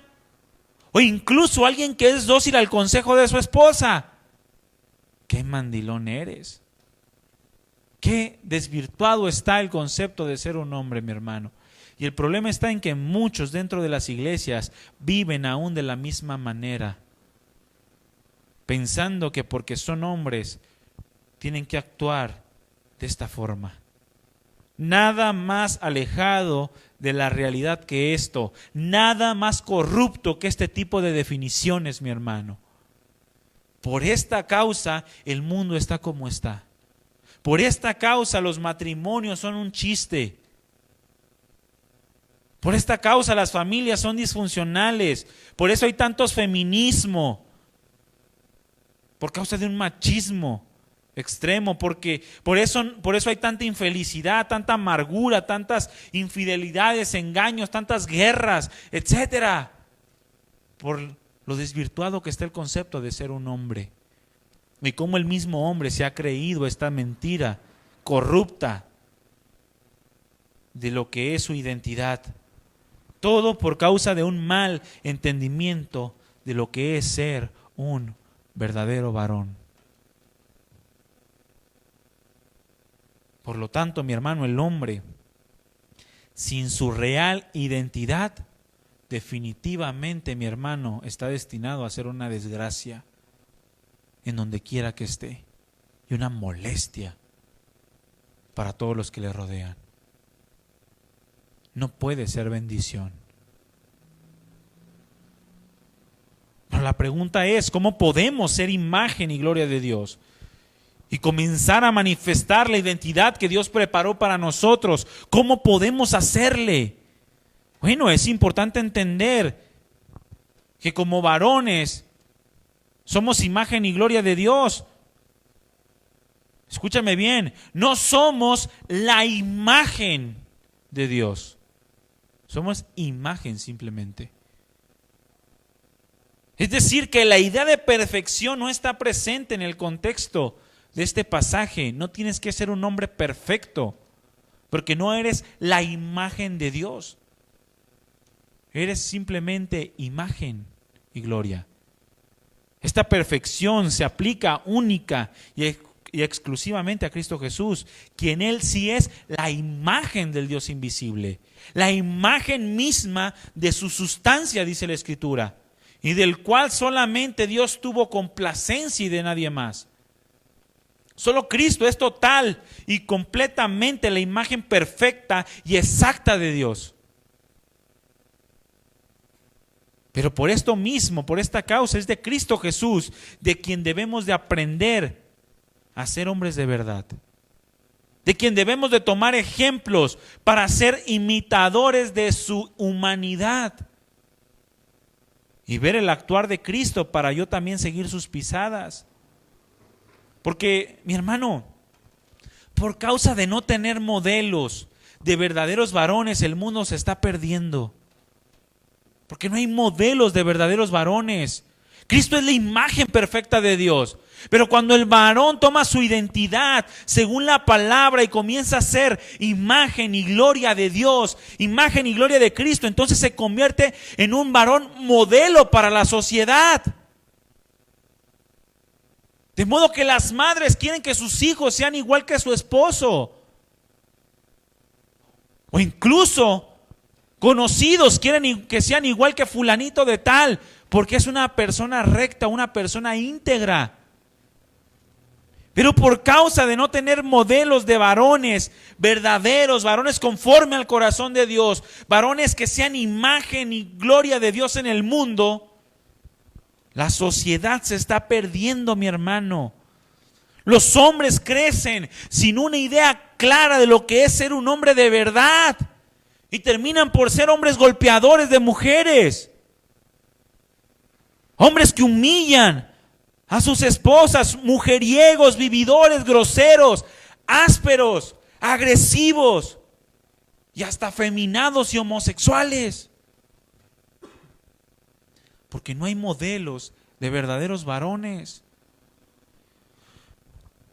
o incluso alguien que es dócil al consejo de su esposa. ¿Qué mandilón eres? Qué desvirtuado está el concepto de ser un hombre, mi hermano. Y el problema está en que muchos dentro de las iglesias viven aún de la misma manera, pensando que porque son hombres tienen que actuar de esta forma. Nada más alejado de la realidad que esto, nada más corrupto que este tipo de definiciones, mi hermano. Por esta causa el mundo está como está. Por esta causa los matrimonios son un chiste. Por esta causa las familias son disfuncionales. Por eso hay tantos feminismo. Por causa de un machismo extremo, porque por eso hay tanta infelicidad, tanta amargura, tantas infidelidades, engaños, tantas guerras, etcétera. Por lo desvirtuado que está el concepto de ser un hombre. Y cómo el mismo hombre se ha creído esta mentira corrupta de lo que es su identidad. Todo por causa de un mal entendimiento de lo que es ser un verdadero varón. Por lo tanto, mi hermano, el hombre, sin su real identidad, definitivamente, mi hermano, está destinado a ser una desgracia en donde quiera que esté y una molestia para todos los que le rodean. No puede ser bendición. Pero la pregunta es, ¿cómo podemos ser imagen y gloria de Dios? Y comenzar a manifestar la identidad que Dios preparó para nosotros. ¿Cómo podemos hacerle? Bueno, es importante entender que como varones somos imagen y gloria de Dios. Escúchame bien, no somos la imagen de Dios. Somos imagen simplemente. Es decir, que la idea de perfección no está presente en el contexto de este pasaje. No tienes que ser un hombre perfecto, porque no eres la imagen de Dios. Eres simplemente imagen y gloria. Esta perfección se aplica única y exclusivamente a Cristo Jesús, quien Él sí es la imagen del Dios invisible, la imagen misma de su sustancia, dice la Escritura, y del cual solamente Dios tuvo complacencia y de nadie más. Solo Cristo es total y completamente la imagen perfecta y exacta de Dios. Pero por esto mismo, por esta causa, es de Cristo Jesús de quien debemos de aprender a ser hombres de verdad. De quien debemos de tomar ejemplos para ser imitadores de su humanidad. Y ver el actuar de Cristo para yo también seguir sus pisadas. Porque, mi hermano, por causa de no tener modelos, de verdaderos varones el mundo se está perdiendo. Porque no hay modelos de verdaderos varones. Cristo es la imagen perfecta de Dios. Pero cuando el varón toma su identidad según la palabra y comienza a ser imagen y gloria de Dios, imagen y gloria de Cristo, entonces se convierte en un varón modelo para la sociedad. De modo que las madres quieren que sus hijos sean igual que su esposo. O incluso conocidos quieren que sean igual que fulanito de tal, porque es una persona recta, una persona íntegra. Pero por causa de no tener modelos de varones verdaderos, varones conforme al corazón de Dios, varones que sean imagen y gloria de Dios en el mundo, la sociedad se está perdiendo, mi hermano. Los hombres crecen sin una idea clara de lo que es ser un hombre de verdad y terminan por ser hombres golpeadores de mujeres, hombres que humillan a sus esposas, mujeriegos, vividores, groseros, ásperos, agresivos y hasta afeminados y homosexuales. Porque no hay modelos de verdaderos varones.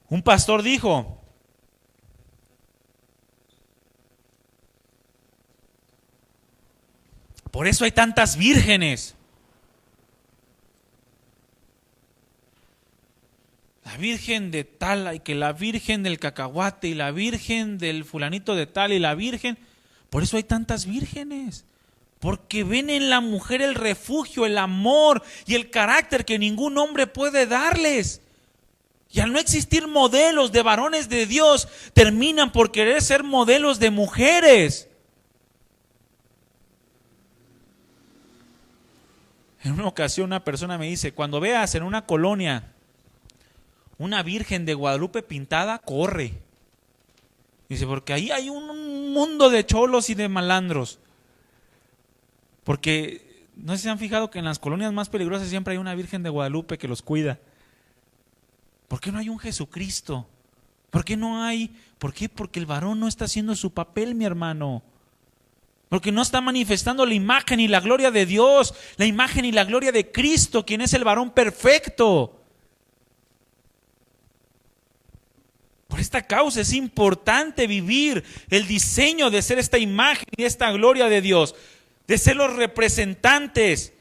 Un pastor dijo: por eso hay tantas vírgenes. La virgen de tal, y que la virgen del cacahuate, y la virgen del fulanito de tal, y la virgen. Por eso hay tantas vírgenes. Porque ven en la mujer el refugio, el amor y el carácter que ningún hombre puede darles. Y al no existir modelos de varones de Dios, terminan por querer ser modelos de mujeres. En una ocasión una persona me dice: cuando veas en una colonia una Virgen de Guadalupe pintada, corre. Dice: porque ahí hay un mundo de cholos y de malandros. Porque no sé si se han fijado que en las colonias más peligrosas siempre hay una Virgen de Guadalupe que los cuida. ¿Por qué no hay un Jesucristo? ¿Por qué no hay? ¿Por qué? Porque el varón no está haciendo su papel, mi hermano. Porque no está manifestando la imagen y la gloria de Dios, la imagen y la gloria de Cristo, quien es el varón perfecto. Por esta causa es importante vivir el diseño de ser esta imagen y esta gloria de Dios, de ser los representantes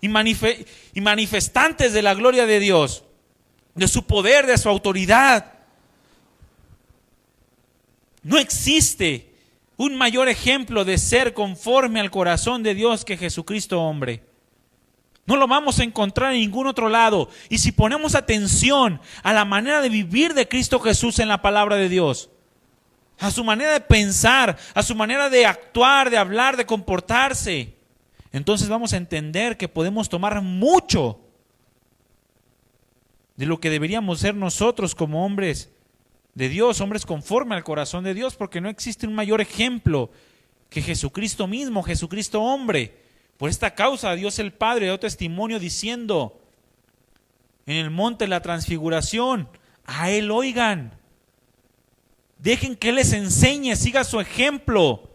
y manifestantes de la gloria de Dios, de su poder, de su autoridad. No existe un mayor ejemplo de ser conforme al corazón de Dios que Jesucristo hombre. No lo vamos a encontrar en ningún otro lado. Y si ponemos atención a la manera de vivir de Cristo Jesús en la palabra de Dios, a su manera de pensar, a su manera de actuar, de hablar, de comportarse, entonces vamos a entender que podemos tomar mucho de lo que deberíamos ser nosotros como hombres de Dios, hombres conforme al corazón de Dios, porque no existe un mayor ejemplo que Jesucristo mismo, Jesucristo hombre. Por esta causa Dios el Padre dio testimonio diciendo en el monte de la transfiguración: a Él oigan, dejen que Él les enseñe, siga su ejemplo.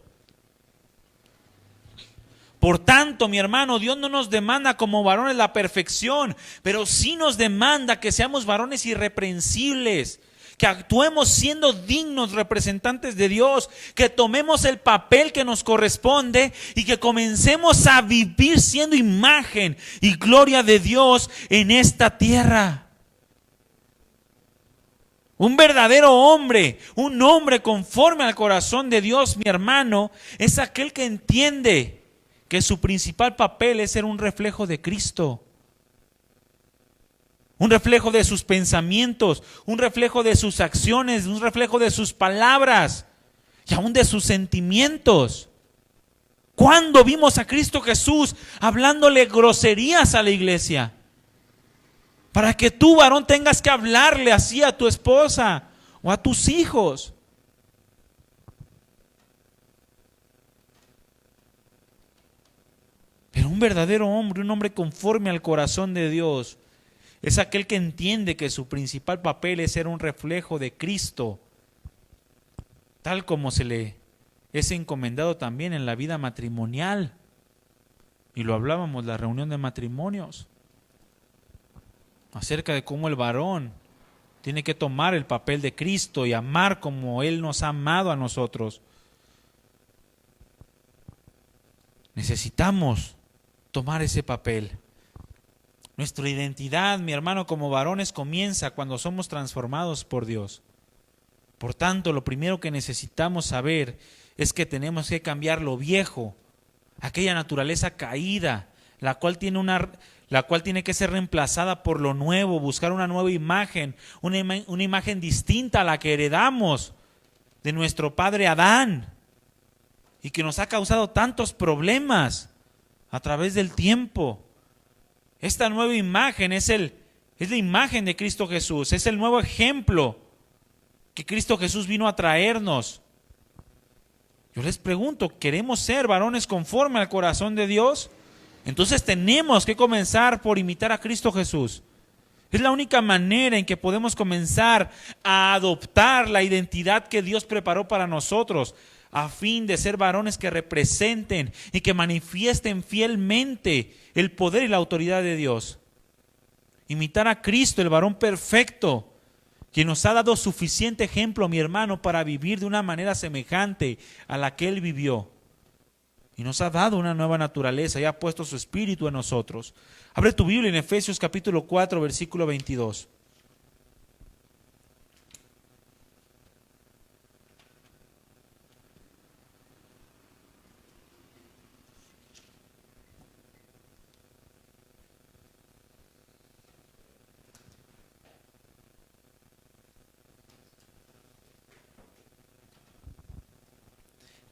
Por tanto, mi hermano, Dios no nos demanda como varones la perfección, pero sí nos demanda que seamos varones irreprensibles, que actuemos siendo dignos representantes de Dios, que tomemos el papel que nos corresponde y que comencemos a vivir siendo imagen y gloria de Dios en esta tierra. Un verdadero hombre, un hombre conforme al corazón de Dios, mi hermano, es aquel que entiende que su principal papel es ser un reflejo de Cristo. Un reflejo de sus pensamientos, un reflejo de sus acciones, un reflejo de sus palabras y aún de sus sentimientos. ¿Cuándo vimos a Cristo Jesús hablándole groserías a la iglesia? Para que tú, varón, tengas que hablarle así a tu esposa o a tus hijos. Pero un verdadero hombre, un hombre conforme al corazón de Dios, es aquel que entiende que su principal papel es ser un reflejo de Cristo, tal como se le es encomendado también en la vida matrimonial. Y lo hablábamos en la reunión de matrimonios, acerca de cómo el varón tiene que tomar el papel de Cristo y amar como Él nos ha amado a nosotros. Necesitamos tomar ese papel. Nuestra identidad, mi hermano, como varones comienza cuando somos transformados por Dios. Por tanto, lo primero que necesitamos saber es que tenemos que cambiar lo viejo, aquella naturaleza caída, la cual tiene que ser reemplazada por lo nuevo, buscar una nueva imagen, una imagen distinta a la que heredamos de nuestro padre Adán y que nos ha causado tantos problemas a través del tiempo. Esta nueva imagen es la imagen de Cristo Jesús, es el nuevo ejemplo que Cristo Jesús vino a traernos. Yo les pregunto, ¿queremos ser varones conforme al corazón de Dios? Entonces tenemos que comenzar por imitar a Cristo Jesús. Es la única manera en que podemos comenzar a adoptar la identidad que Dios preparó para nosotros, a fin de ser varones que representen y que manifiesten fielmente el poder y la autoridad de Dios. Imitar a Cristo, el varón perfecto, quien nos ha dado suficiente ejemplo, mi hermano, para vivir de una manera semejante a la que Él vivió. Y nos ha dado una nueva naturaleza y ha puesto su espíritu en nosotros. Abre tu Biblia en Efesios capítulo 4, versículo 22.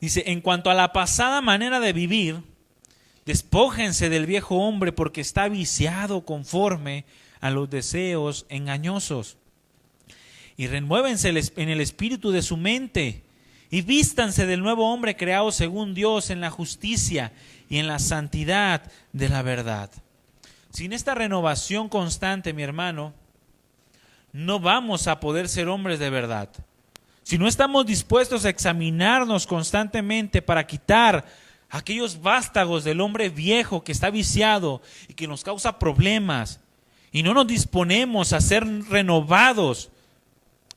Dice, en cuanto a la pasada manera de vivir, despójense del viejo hombre porque está viciado conforme a los deseos engañosos. Y renuévense en el espíritu de su mente y vístanse del nuevo hombre creado según Dios en la justicia y en la santidad de la verdad. Sin esta renovación constante, mi hermano, no vamos a poder ser hombres de verdad. Si no estamos dispuestos a examinarnos constantemente para quitar aquellos vástagos del hombre viejo que está viciado y que nos causa problemas, y no nos disponemos a ser renovados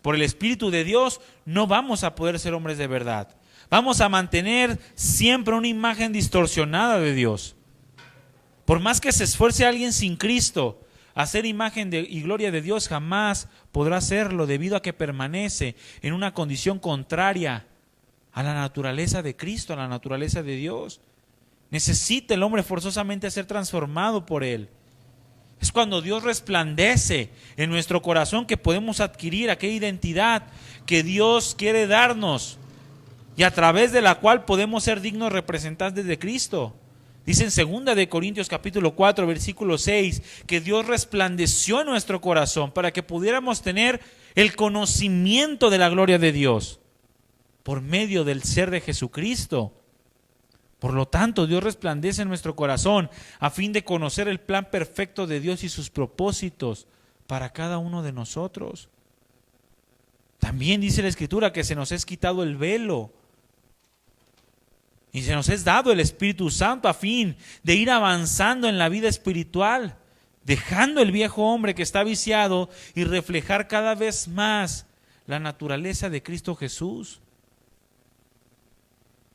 por el Espíritu de Dios, no vamos a poder ser hombres de verdad. Vamos a mantener siempre una imagen distorsionada de Dios. Por más que se esfuerce alguien sin Cristo a ser imagen y gloria de Dios, jamás podrá hacerlo debido a que permanece en una condición contraria a la naturaleza de Cristo, a la naturaleza de Dios. Necesita el hombre forzosamente ser transformado por Él. Es cuando Dios resplandece en nuestro corazón que podemos adquirir aquella identidad que Dios quiere darnos y a través de la cual podemos ser dignos representantes de Cristo. Dice en 2 de Corintios capítulo 4, versículo 6, que Dios resplandeció en nuestro corazón para que pudiéramos tener el conocimiento de la gloria de Dios por medio del ser de Jesucristo. Por lo tanto, Dios resplandece en nuestro corazón a fin de conocer el plan perfecto de Dios y sus propósitos para cada uno de nosotros. También dice la Escritura que se nos es quitado el velo y se nos es dado el Espíritu Santo a fin de ir avanzando en la vida espiritual, dejando el viejo hombre que está viciado y reflejar cada vez más la naturaleza de Cristo Jesús.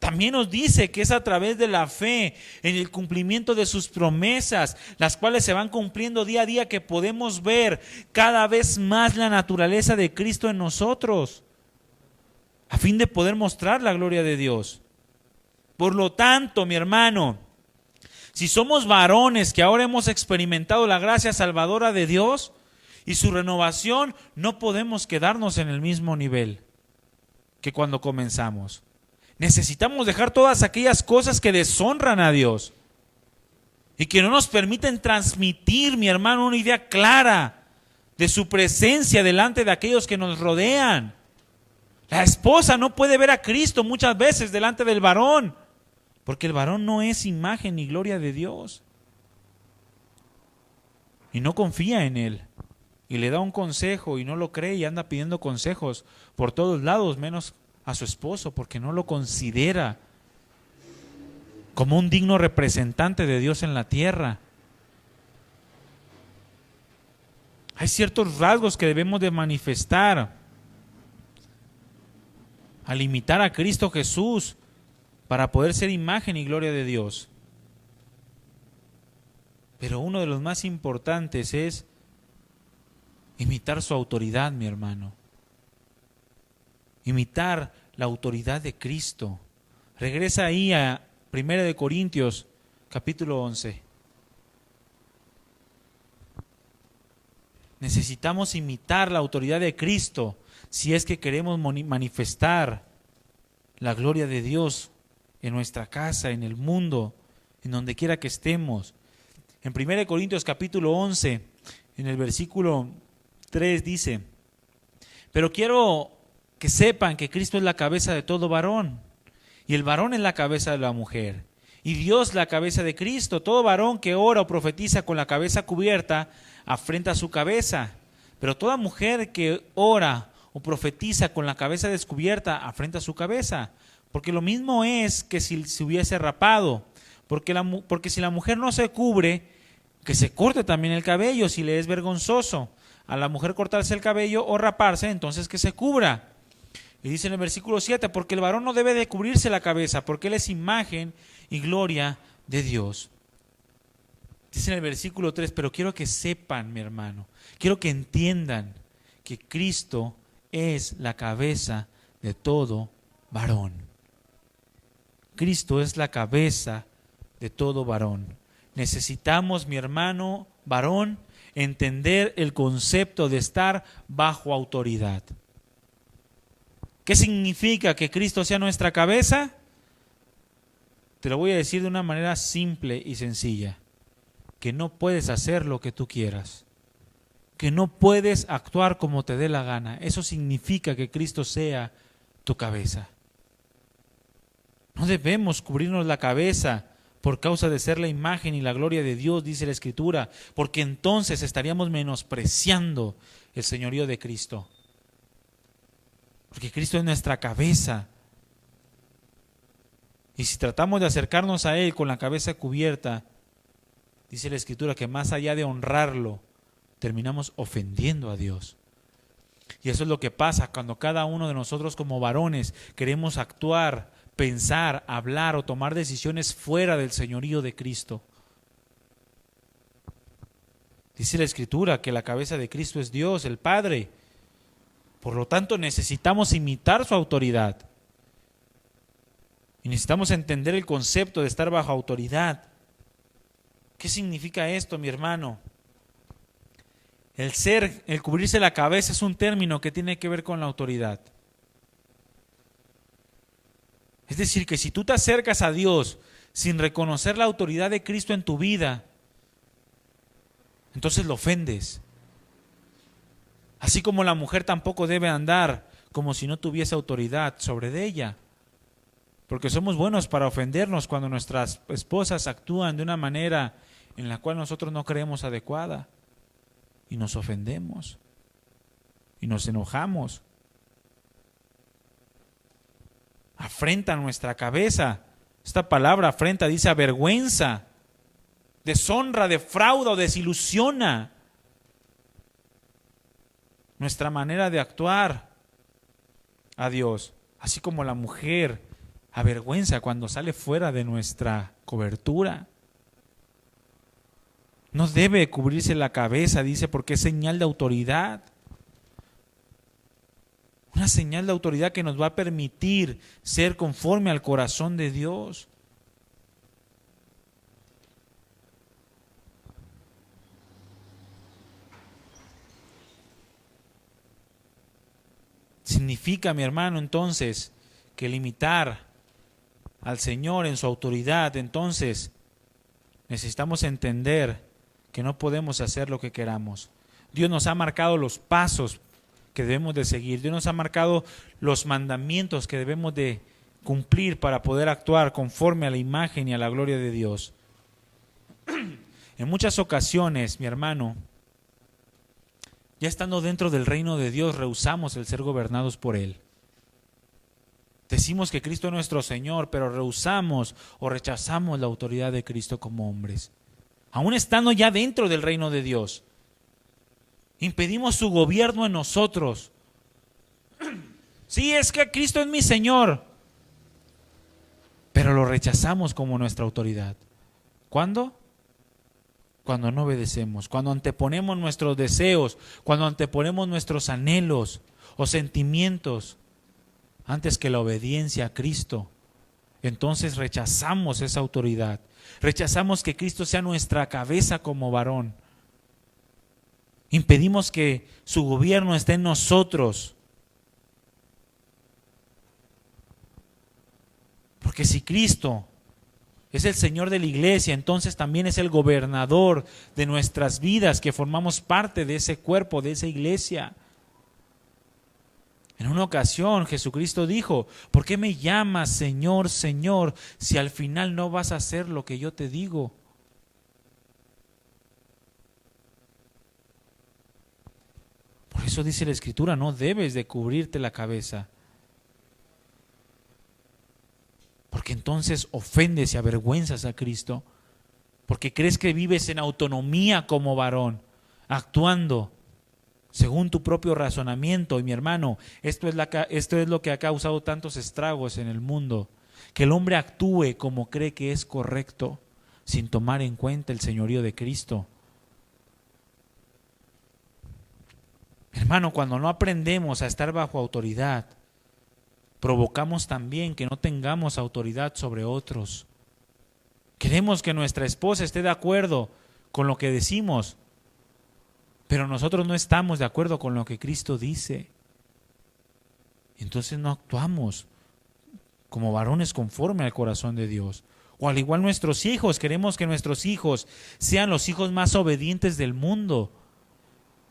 También nos dice que es a través de la fe en el cumplimiento de sus promesas, las cuales se van cumpliendo día a día, que podemos ver cada vez más la naturaleza de Cristo en nosotros, a fin de poder mostrar la gloria de Dios. Por lo tanto, mi hermano, si somos varones que ahora hemos experimentado la gracia salvadora de Dios y su renovación, no podemos quedarnos en el mismo nivel que cuando comenzamos. Necesitamos dejar todas aquellas cosas que deshonran a Dios y que no nos permiten transmitir, mi hermano, una idea clara de su presencia delante de aquellos que nos rodean. La esposa no puede ver a Cristo muchas veces delante del varón, porque el varón no es imagen ni gloria de Dios y no confía en Él, y le da un consejo y no lo cree y anda pidiendo consejos por todos lados, menos a su esposo porque no lo considera como un digno representante de Dios en la tierra. Hay ciertos rasgos que debemos de manifestar al imitar a Cristo Jesús para poder ser imagen y gloria de Dios. Pero uno de los más importantes es imitar su autoridad, mi hermano. Imitar la autoridad de Cristo. Regresa ahí a 1 Corintios, capítulo 11. Necesitamos imitar la autoridad de Cristo si es que queremos manifestar la gloria de Dios en nuestra casa, en el mundo, en donde quiera que estemos. En 1 Corintios capítulo 11, en el versículo 3 dice: pero quiero que sepan que Cristo es la cabeza de todo varón, y el varón es la cabeza de la mujer, y Dios la cabeza de Cristo. Todo varón que ora o profetiza con la cabeza cubierta afrenta su cabeza, pero toda mujer que ora o profetiza con la cabeza descubierta afrenta su cabeza, porque lo mismo es que si se hubiese rapado, porque si la mujer no se cubre, que se corte también el cabello si le es vergonzoso a la mujer cortarse el cabello o raparse, entonces que se cubra. Y dice en el versículo 7, porque el varón no debe de cubrirse la cabeza, porque él es imagen y gloria de Dios. Dice en el versículo 3, pero quiero que sepan, mi hermano, quiero que entiendan que Cristo es la cabeza de todo varón. Cristo es la cabeza de todo varón. Necesitamos, mi hermano varón, entender el concepto de estar bajo autoridad. ¿Qué significa que Cristo sea nuestra cabeza? Te lo voy a decir de una manera simple y sencilla. Que no puedes hacer lo que tú quieras. Que no puedes actuar como te dé la gana. Eso significa que Cristo sea tu cabeza. No debemos cubrirnos la cabeza por causa de ser la imagen y la gloria de Dios, dice la Escritura, porque entonces estaríamos menospreciando el señorío de Cristo. Porque Cristo es nuestra cabeza. Y si tratamos de acercarnos a Él con la cabeza cubierta, dice la Escritura que más allá de honrarlo, terminamos ofendiendo a Dios. Y eso es lo que pasa cuando cada uno de nosotros como varones queremos actuar, pensar, hablar o tomar decisiones fuera del señorío de Cristo. Dice la Escritura que la cabeza de Cristo es Dios, el Padre. Por lo tanto, necesitamos imitar su autoridad. Y necesitamos entender el concepto de estar bajo autoridad. ¿Qué significa esto, mi hermano? El cubrirse la cabeza es un término que tiene que ver con la autoridad. Es decir, que si tú te acercas a Dios sin reconocer la autoridad de Cristo en tu vida, entonces lo ofendes. Así como la mujer tampoco debe andar como si no tuviese autoridad sobre ella. Porque somos buenos para ofendernos cuando nuestras esposas actúan de una manera en la cual nosotros no creemos adecuada. Y nos ofendemos. Y nos enojamos. Afrenta nuestra cabeza. Esta palabra afrenta dice avergüenza, deshonra, defrauda o desilusiona nuestra manera de actuar a Dios. Así como la mujer avergüenza cuando sale fuera de nuestra cobertura. No debe cubrirse la cabeza, dice, porque es señal de autoridad. Una señal de autoridad que nos va a permitir ser conforme al corazón de Dios. Significa, mi hermano, entonces, que limitar al Señor en su autoridad, entonces necesitamos entender que no podemos hacer lo que queramos. Dios nos ha marcado los pasos que debemos de seguir. Dios nos ha marcado los mandamientos que debemos de cumplir para poder actuar conforme a la imagen y a la gloria de Dios. En muchas ocasiones, mi hermano, ya estando dentro del reino de Dios, rehusamos el ser gobernados por Él. Decimos que Cristo es nuestro Señor, pero rehusamos o rechazamos la autoridad de Cristo como hombres. Aún estando ya dentro del reino de Dios, impedimos su gobierno en nosotros. Sí, es que Cristo es mi Señor, pero lo rechazamos como nuestra autoridad. ¿Cuándo? Cuando no obedecemos, cuando anteponemos nuestros deseos, cuando anteponemos nuestros anhelos o sentimientos antes que la obediencia a Cristo. Entonces rechazamos esa autoridad, rechazamos que Cristo sea nuestra cabeza como varón. Impedimos que su gobierno esté en nosotros. Porque si Cristo es el Señor de la iglesia, entonces también es el gobernador de nuestras vidas, que formamos parte de ese cuerpo, de esa iglesia. En una ocasión Jesucristo dijo: ¿por qué me llamas Señor, Señor, si al final no vas a hacer lo que yo te digo? Por eso dice la Escritura, no debes de cubrirte la cabeza, porque entonces ofendes y avergüenzas a Cristo, porque crees que vives en autonomía como varón, actuando según tu propio razonamiento. Y mi hermano, esto es lo que ha causado tantos estragos en el mundo, que el hombre actúe como cree que es correcto, sin tomar en cuenta el señorío de Cristo. Hermano, cuando no aprendemos a estar bajo autoridad, provocamos también que no tengamos autoridad sobre otros. Queremos que nuestra esposa esté de acuerdo con lo que decimos, pero nosotros no estamos de acuerdo con lo que Cristo dice. Entonces no actuamos como varones conforme al corazón de Dios. O al igual nuestros hijos, queremos que nuestros hijos sean los hijos más obedientes del mundo,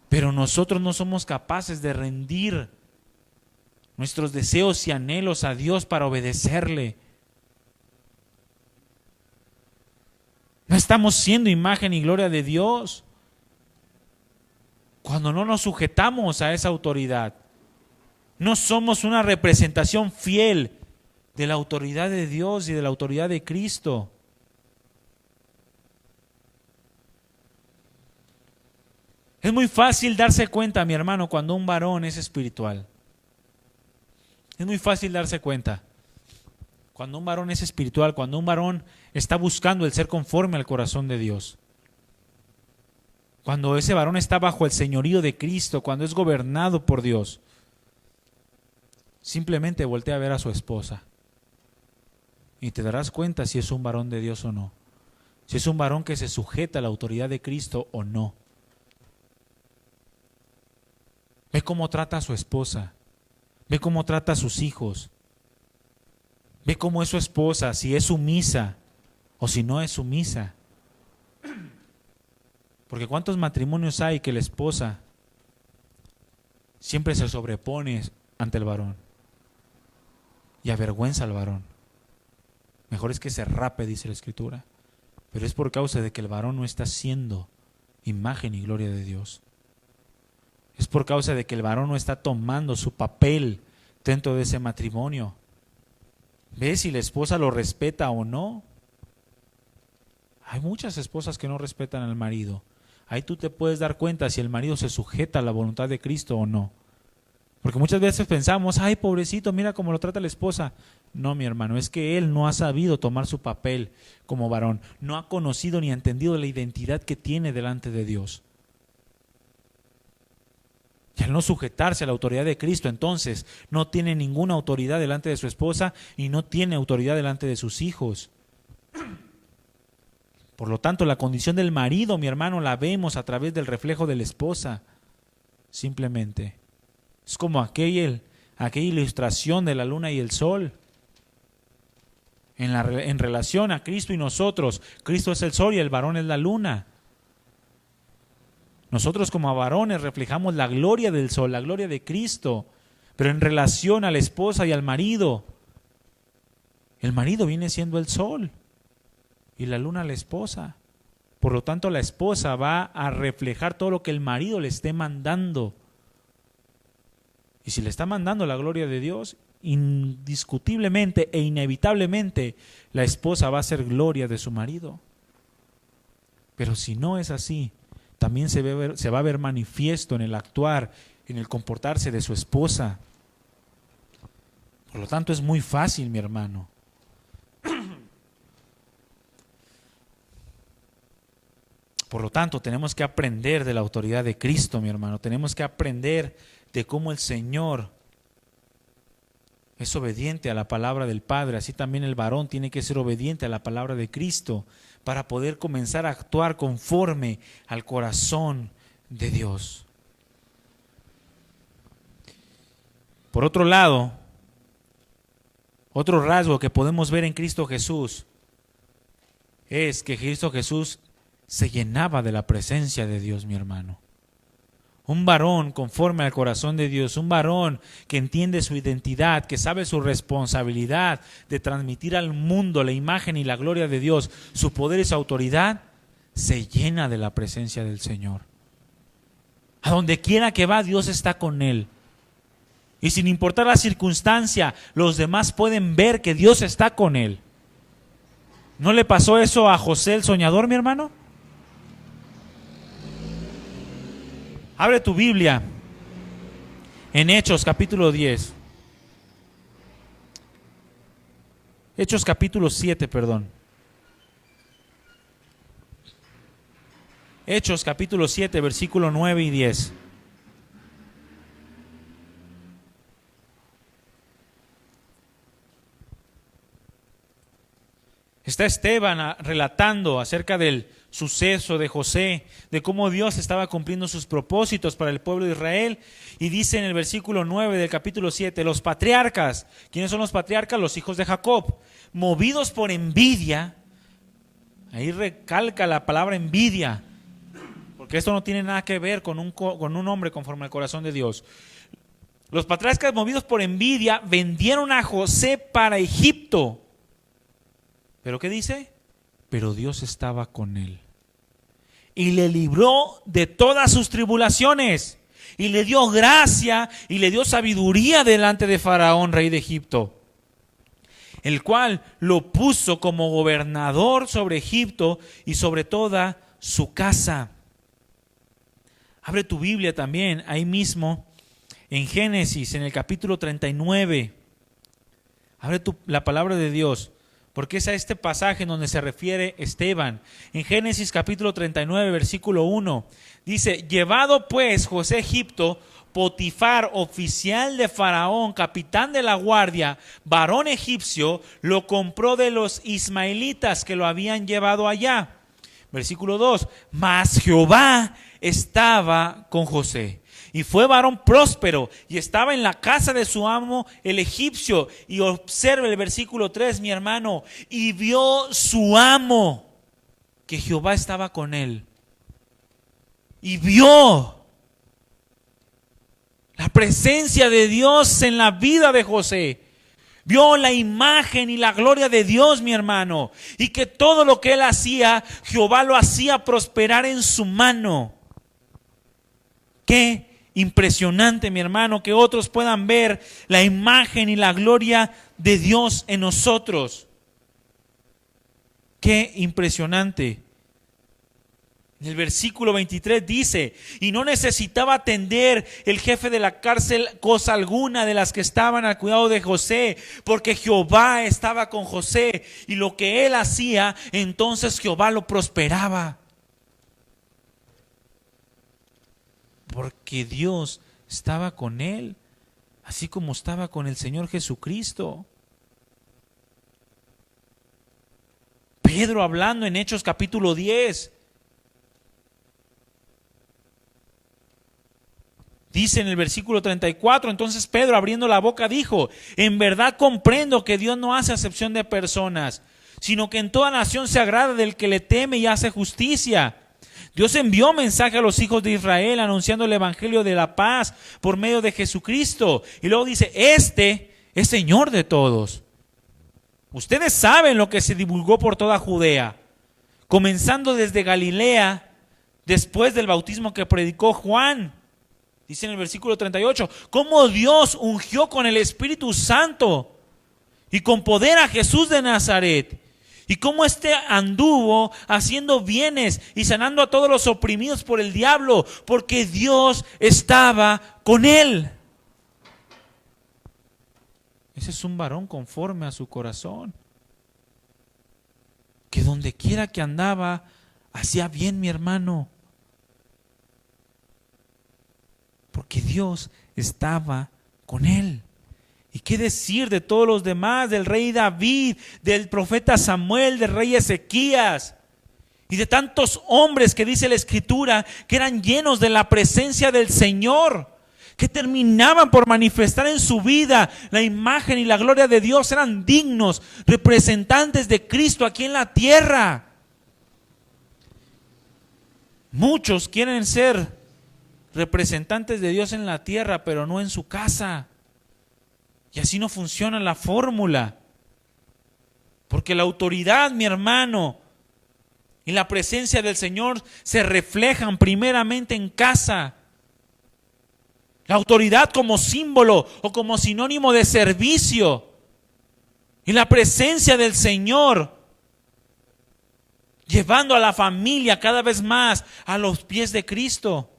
pero nosotros no somos capaces de rendir nuestros deseos y anhelos a Dios para obedecerle. No estamos siendo imagen y gloria de Dios cuando no nos sujetamos a esa autoridad. No somos una representación fiel de la autoridad de Dios y de la autoridad de Cristo. Es muy fácil darse cuenta, mi hermano, cuando un varón es espiritual. Es muy fácil darse cuenta cuando un varón es espiritual, cuando un varón está buscando el ser conforme al corazón de Dios. Cuando ese varón está bajo el señorío de Cristo, cuando es gobernado por Dios. Simplemente voltea a ver a su esposa y te darás cuenta si es un varón de Dios o no. Si es un varón que se sujeta a la autoridad de Cristo o no. Ve cómo trata a su esposa. Ve cómo trata a sus hijos. Ve cómo es su esposa, si es sumisa o si no es sumisa. Porque ¿cuántos matrimonios hay que la esposa siempre se sobrepone ante el varón y avergüenza al varón? Mejor es que se rape, dice la Escritura. Pero es por causa de que el varón no está siendo imagen y gloria de Dios. Es por causa de que el varón no está tomando su papel dentro de ese matrimonio. ¿Ves si la esposa lo respeta o no? Hay muchas esposas que no respetan al marido. Ahí tú te puedes dar cuenta si el marido se sujeta a la voluntad de Cristo o no. Porque muchas veces pensamos, ay, pobrecito, mira cómo lo trata la esposa. No, mi hermano, es que él no ha sabido tomar su papel como varón. No ha conocido ni ha entendido la identidad que tiene delante de Dios. Y al no sujetarse a la autoridad de Cristo, entonces no tiene ninguna autoridad delante de su esposa y no tiene autoridad delante de sus hijos. Por lo tanto, la condición del marido, mi hermano, la vemos a través del reflejo de la esposa. Simplemente. Es como aquella ilustración de la luna y el sol. En relación a Cristo y nosotros, Cristo es el sol y el varón es la luna. Nosotros como varones reflejamos la gloria del sol, la gloria de Cristo, pero en relación a la esposa y al marido, el marido viene siendo el sol y la luna la esposa. Por lo tanto, la esposa va a reflejar todo lo que el marido le esté mandando. Y si le está mandando la gloria de Dios, indiscutiblemente e inevitablemente la esposa va a ser gloria de su marido. Pero si no es así, también se va a ver manifiesto en el actuar, en el comportarse de su esposa. Por lo tanto, es muy fácil, mi hermano. Por lo tanto, tenemos que aprender de la autoridad de Cristo, mi hermano. Tenemos que aprender de cómo el Señor es obediente a la palabra del Padre. Así también el varón tiene que ser obediente a la palabra de Cristo para poder comenzar a actuar conforme al corazón de Dios. Por otro lado, otro rasgo que podemos ver en Cristo Jesús es que Cristo Jesús se llenaba de la presencia de Dios, mi hermano. Un varón conforme al corazón de Dios, un varón que entiende su identidad, que sabe su responsabilidad de transmitir al mundo la imagen y la gloria de Dios, su poder y su autoridad, se llena de la presencia del Señor. A donde quiera que va, Dios está con él. Y sin importar la circunstancia, los demás pueden ver que Dios está con él. ¿No le pasó eso a José el soñador, mi hermano? Abre tu Biblia en Hechos capítulo 10. Hechos capítulo 7, perdón. Hechos capítulo 7, versículo 9 y 10. Está Esteban relatando acerca del suceso de José, de cómo Dios estaba cumpliendo sus propósitos para el pueblo de Israel, y dice en el versículo 9 del capítulo 7, los patriarcas, ¿quiénes son los patriarcas? Los hijos de Jacob, movidos por envidia, ahí recalca la palabra envidia, porque esto no tiene nada que ver con un hombre conforme al corazón de Dios. Los patriarcas, movidos por envidia, vendieron a José para Egipto. ¿Pero qué dice? Pero Dios estaba con él y le libró de todas sus tribulaciones y le dio gracia y le dio sabiduría delante de Faraón, rey de Egipto, el cual lo puso como gobernador sobre Egipto y sobre toda su casa. Abre tu Biblia también ahí mismo en Génesis, en el capítulo 39. Abre la palabra de Dios, porque es a este pasaje en donde se refiere Esteban. En Génesis capítulo 39, versículo 1, dice, llevado pues José a Egipto, Potifar, oficial de Faraón, capitán de la guardia, varón egipcio, lo compró de los ismaelitas que lo habían llevado allá. Versículo 2, mas Jehová estaba con José. Y fue varón próspero y estaba en la casa de su amo el egipcio. Y observe el versículo 3, mi hermano. Y vio su amo que Jehová estaba con él. Y vio la presencia de Dios en la vida de José. Vio la imagen y la gloria de Dios, mi hermano. Y que todo lo que él hacía, Jehová lo hacía prosperar en su mano. ¿Qué? Impresionante, mi hermano, que otros puedan ver la imagen y la gloria de Dios en nosotros. Qué impresionante. En el versículo 23 dice, y no necesitaba atender el jefe de la cárcel cosa alguna de las que estaban al cuidado de José, porque Jehová estaba con José, y lo que él hacía, entonces Jehová lo prosperaba. Porque Dios estaba con él, así como estaba con el Señor Jesucristo. Pedro hablando en Hechos capítulo 10. Dice en el versículo 34, entonces Pedro abriendo la boca dijo, en verdad comprendo que Dios no hace acepción de personas, sino que en toda nación se agrada del que le teme y hace justicia. Dios envió mensaje a los hijos de Israel anunciando el evangelio de la paz por medio de Jesucristo. Y luego dice, este es Señor de todos. Ustedes saben lo que se divulgó por toda Judea, comenzando desde Galilea, después del bautismo que predicó Juan, Dice en el versículo 38, cómo Dios ungió con el Espíritu Santo y con poder a Jesús de Nazaret. Y cómo éste anduvo haciendo bienes y sanando a todos los oprimidos por el diablo, porque Dios estaba con él. Ese es un varón conforme a su corazón, que donde quiera que andaba, hacía bien, mi hermano. Porque Dios estaba con él. ¿Y qué decir de todos los demás? Del rey David, del profeta Samuel, del rey Ezequías y de tantos hombres que dice la Escritura que eran llenos de la presencia del Señor, que terminaban por manifestar en su vida la imagen y la gloria de Dios. Eran dignos representantes de Cristo aquí en la tierra. Muchos quieren ser representantes de Dios en la tierra, pero no en su casa. Y así no funciona la fórmula. Porque la autoridad, mi hermano, y la presencia del Señor se reflejan primeramente en casa. La autoridad como símbolo o como sinónimo de servicio. Y la presencia del Señor llevando a la familia cada vez más a los pies de Cristo.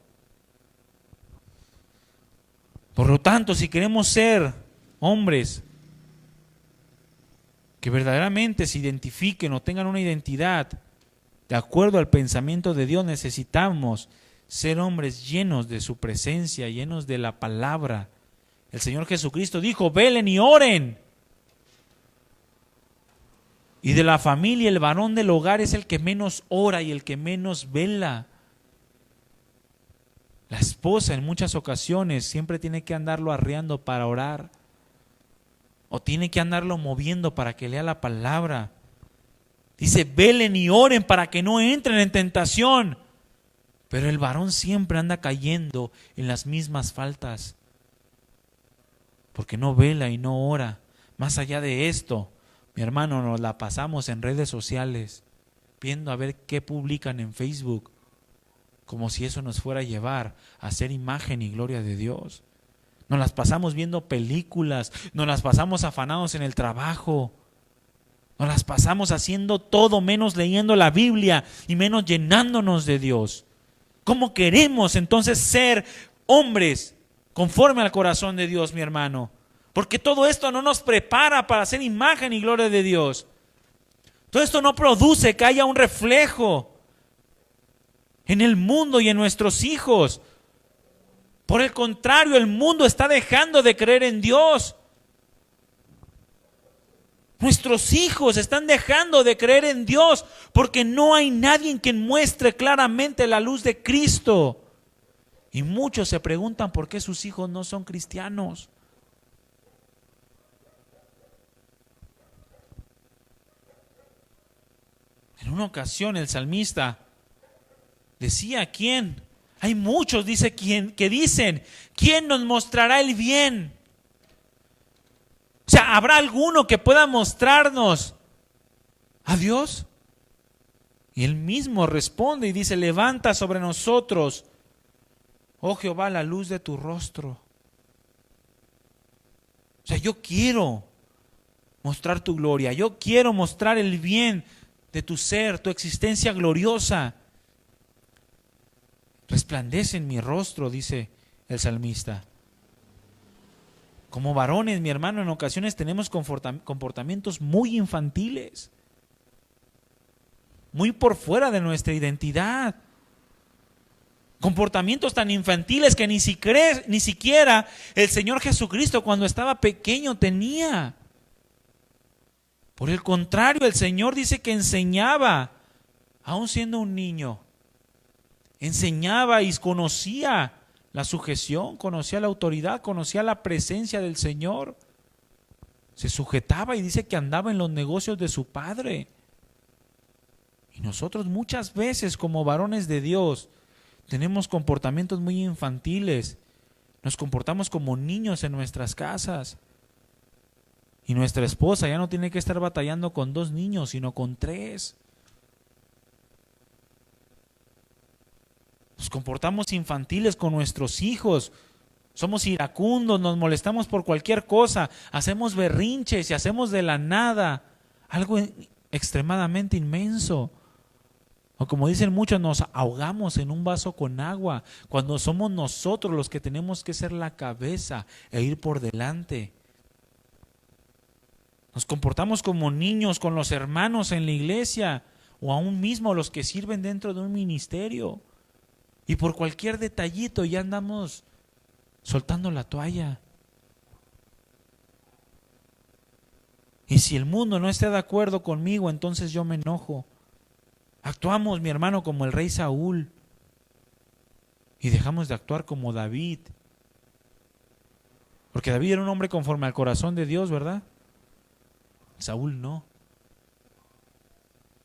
Por lo tanto, si queremos ser hombres que verdaderamente se identifiquen o tengan una identidad de acuerdo al pensamiento de Dios, necesitamos ser hombres llenos de su presencia, llenos de la palabra. El Señor Jesucristo dijo, velen y oren. Y de la familia, el varón del hogar es el que menos ora y el que menos vela. La esposa en muchas ocasiones siempre tiene que andarlo arreando para orar. O tiene que andarlo moviendo para que lea la palabra. Dice, velen y oren para que no entren en tentación. Pero el varón siempre anda cayendo en las mismas faltas. Porque no vela y no ora. Más allá de esto, mi hermano, nos la pasamos en redes sociales, viendo a ver qué publican en Facebook. Como si eso nos fuera a llevar a ser imagen y gloria de Dios. Nos las pasamos viendo películas, nos las pasamos afanados en el trabajo, nos las pasamos haciendo todo menos leyendo la Biblia y menos llenándonos de Dios. ¿Cómo queremos entonces ser hombres conforme al corazón de Dios, mi hermano? Porque todo esto no nos prepara para ser imagen y gloria de Dios. Todo esto no produce que haya un reflejo en el mundo y en nuestros hijos. Por el contrario, el mundo está dejando de creer en Dios. Nuestros hijos están dejando de creer en Dios porque no hay nadie en quien muestre claramente la luz de Cristo. Y muchos se preguntan por qué sus hijos no son cristianos. En una ocasión el salmista decía, ¿quién? Hay muchos, dice, que dicen, ¿quién nos mostrará el bien? O sea, ¿habrá alguno que pueda mostrarnos a Dios? Y él mismo responde y dice, levanta sobre nosotros, oh Jehová, la luz de tu rostro. O sea, yo quiero mostrar tu gloria, yo quiero mostrar el bien de tu ser, tu existencia gloriosa. Resplandece en mi rostro, dice el salmista. Como varones, mi hermano, en ocasiones tenemos comportamientos muy infantiles, muy por fuera de nuestra identidad. Comportamientos tan infantiles que ni siquiera el Señor Jesucristo cuando estaba pequeño tenía. Por el contrario, el Señor dice que enseñaba, aún siendo un niño. Enseñaba y conocía la sujeción, conocía la autoridad, conocía la presencia del Señor. Se sujetaba y dice que andaba en los negocios de su Padre. Y nosotros muchas veces como varones de Dios tenemos comportamientos muy infantiles. Nos comportamos como niños en nuestras casas. Y nuestra esposa ya no tiene que estar batallando con 2 niños, sino con 3. Nos comportamos infantiles con nuestros hijos. Somos iracundos, nos molestamos por cualquier cosa, hacemos berrinches y hacemos de la nada algo extremadamente inmenso. O como dicen muchos, nos ahogamos en un vaso con agua, cuando somos nosotros los que tenemos que ser la cabeza e ir por delante. Nos comportamos como niños con los hermanos en la iglesia o aún mismo los que sirven dentro de un ministerio. Y por cualquier detallito ya andamos soltando la toalla. Y si el mundo no está de acuerdo conmigo, entonces yo me enojo. Actuamos, mi hermano, como el rey Saúl. Y dejamos de actuar como David. Porque David era un hombre conforme al corazón de Dios, ¿verdad? Saúl no.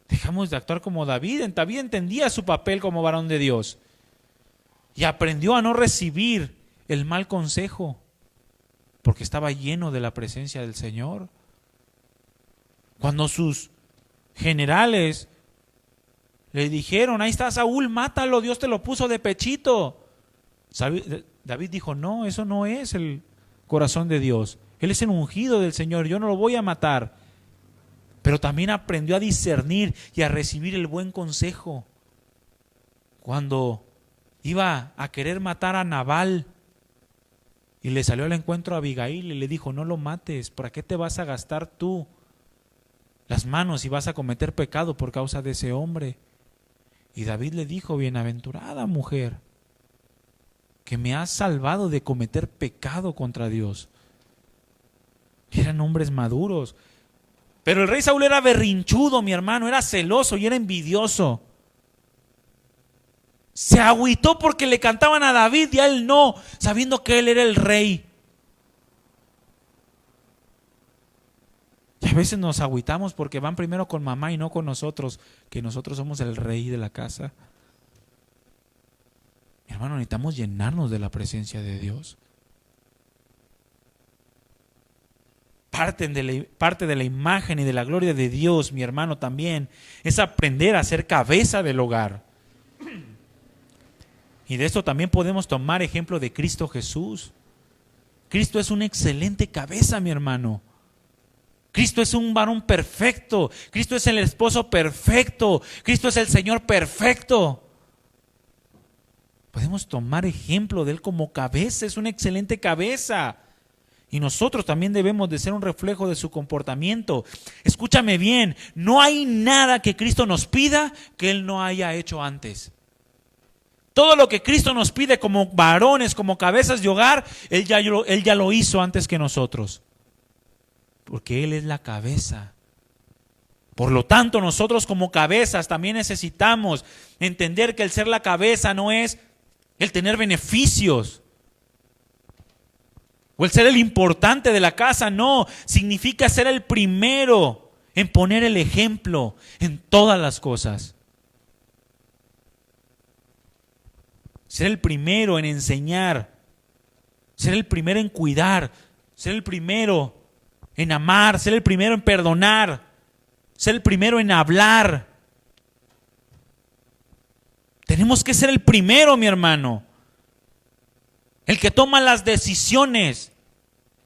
Dejamos de actuar como David. David entendía su papel como varón de Dios. Y aprendió a no recibir el mal consejo. Porque estaba lleno de la presencia del Señor. Cuando sus generales le dijeron, ahí está Saúl, mátalo, Dios te lo puso de pechito. David dijo, no, eso no es el corazón de Dios. Él es el ungido del Señor, yo no lo voy a matar. Pero también aprendió a discernir y a recibir el buen consejo. Cuando iba a querer matar a Nabal y le salió al encuentro a Abigail y le dijo, no lo mates, ¿para qué te vas a gastar tú las manos y vas a cometer pecado por causa de ese hombre? Y David le dijo, bienaventurada mujer, que me has salvado de cometer pecado contra Dios. Eran hombres maduros. Pero el rey Saúl era berrinchudo, mi hermano, era celoso y era envidioso. Se agüitó porque le cantaban a David y a él no, sabiendo que él era el rey. Y a veces nos agüitamos porque van primero con mamá y no con nosotros, que nosotros somos el rey de la casa. Mi hermano, necesitamos llenarnos de la presencia de Dios. Parte de la imagen y de la gloria de Dios, mi hermano, también es aprender a ser cabeza del hogar. Y de esto también podemos tomar ejemplo de Cristo Jesús. Cristo es una excelente cabeza, mi hermano. Cristo es un varón perfecto. Cristo es el esposo perfecto. Cristo es el Señor perfecto. Podemos tomar ejemplo de Él como cabeza. Es una excelente cabeza. Y nosotros también debemos de ser un reflejo de su comportamiento. Escúchame bien, no hay nada que Cristo nos pida que Él no haya hecho antes. Todo lo que Cristo nos pide como varones, como cabezas de hogar, Él ya lo hizo antes que nosotros. Porque Él es la cabeza. Por lo tanto, nosotros como cabezas también necesitamos entender que el ser la cabeza no es el tener beneficios o el ser el importante de la casa, no. Significa ser el primero en poner el ejemplo en todas las cosas. Ser el primero en enseñar, ser el primero en cuidar, ser el primero en amar, ser el primero en perdonar, ser el primero en hablar. Tenemos que ser el primero, mi hermano, el que toma las decisiones.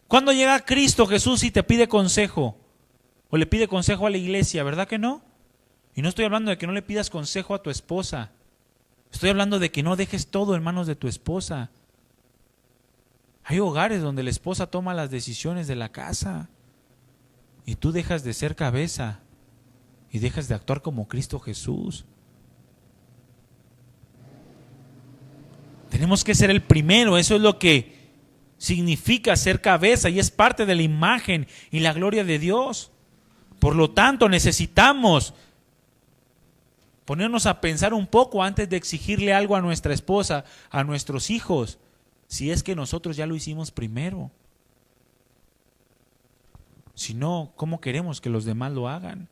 Cuando llega Cristo Jesús y te pide consejo, o le pide consejo a la iglesia, ¿verdad que no? Y no estoy hablando de que no le pidas consejo a tu esposa. Estoy hablando de que no dejes todo en manos de tu esposa. Hay hogares donde la esposa toma las decisiones de la casa y tú dejas de ser cabeza y dejas de actuar como Cristo Jesús. Tenemos que ser el primero, eso es lo que significa ser cabeza y es parte de la imagen y la gloria de Dios. Por lo tanto, necesitamos ponernos a pensar un poco antes de exigirle algo a nuestra esposa, a nuestros hijos, si es que nosotros ya lo hicimos primero. Si no, ¿cómo queremos que los demás lo hagan?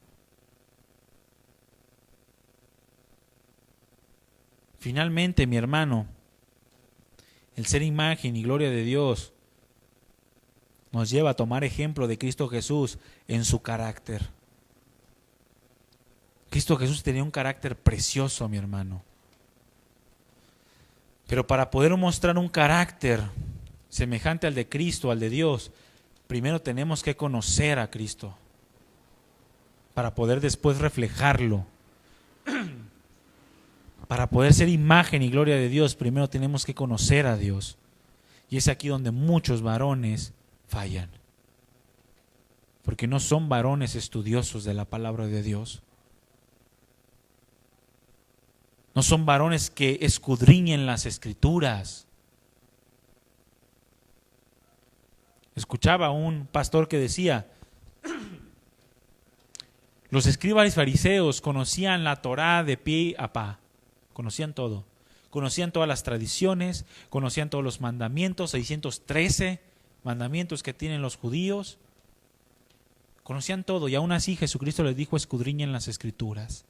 Finalmente, mi hermano, el ser imagen y gloria de Dios nos lleva a tomar ejemplo de Cristo Jesús en su carácter. Cristo Jesús tenía un carácter precioso, mi hermano. Pero para poder mostrar un carácter semejante al de Cristo, al de Dios, primero tenemos que conocer a Cristo para poder después reflejarlo. Para poder ser imagen y gloria de Dios, primero tenemos que conocer a Dios. Y es aquí donde muchos varones fallan. Porque no son varones estudiosos de la palabra de Dios. No son varones que escudriñen las Escrituras. Escuchaba a un pastor que decía: los escribas y fariseos conocían la Torá de pie a pa, conocían todo. Conocían todas las tradiciones, conocían todos los mandamientos, 613 mandamientos que tienen los judíos. Conocían todo y aún así Jesucristo les dijo: escudriñen las Escrituras.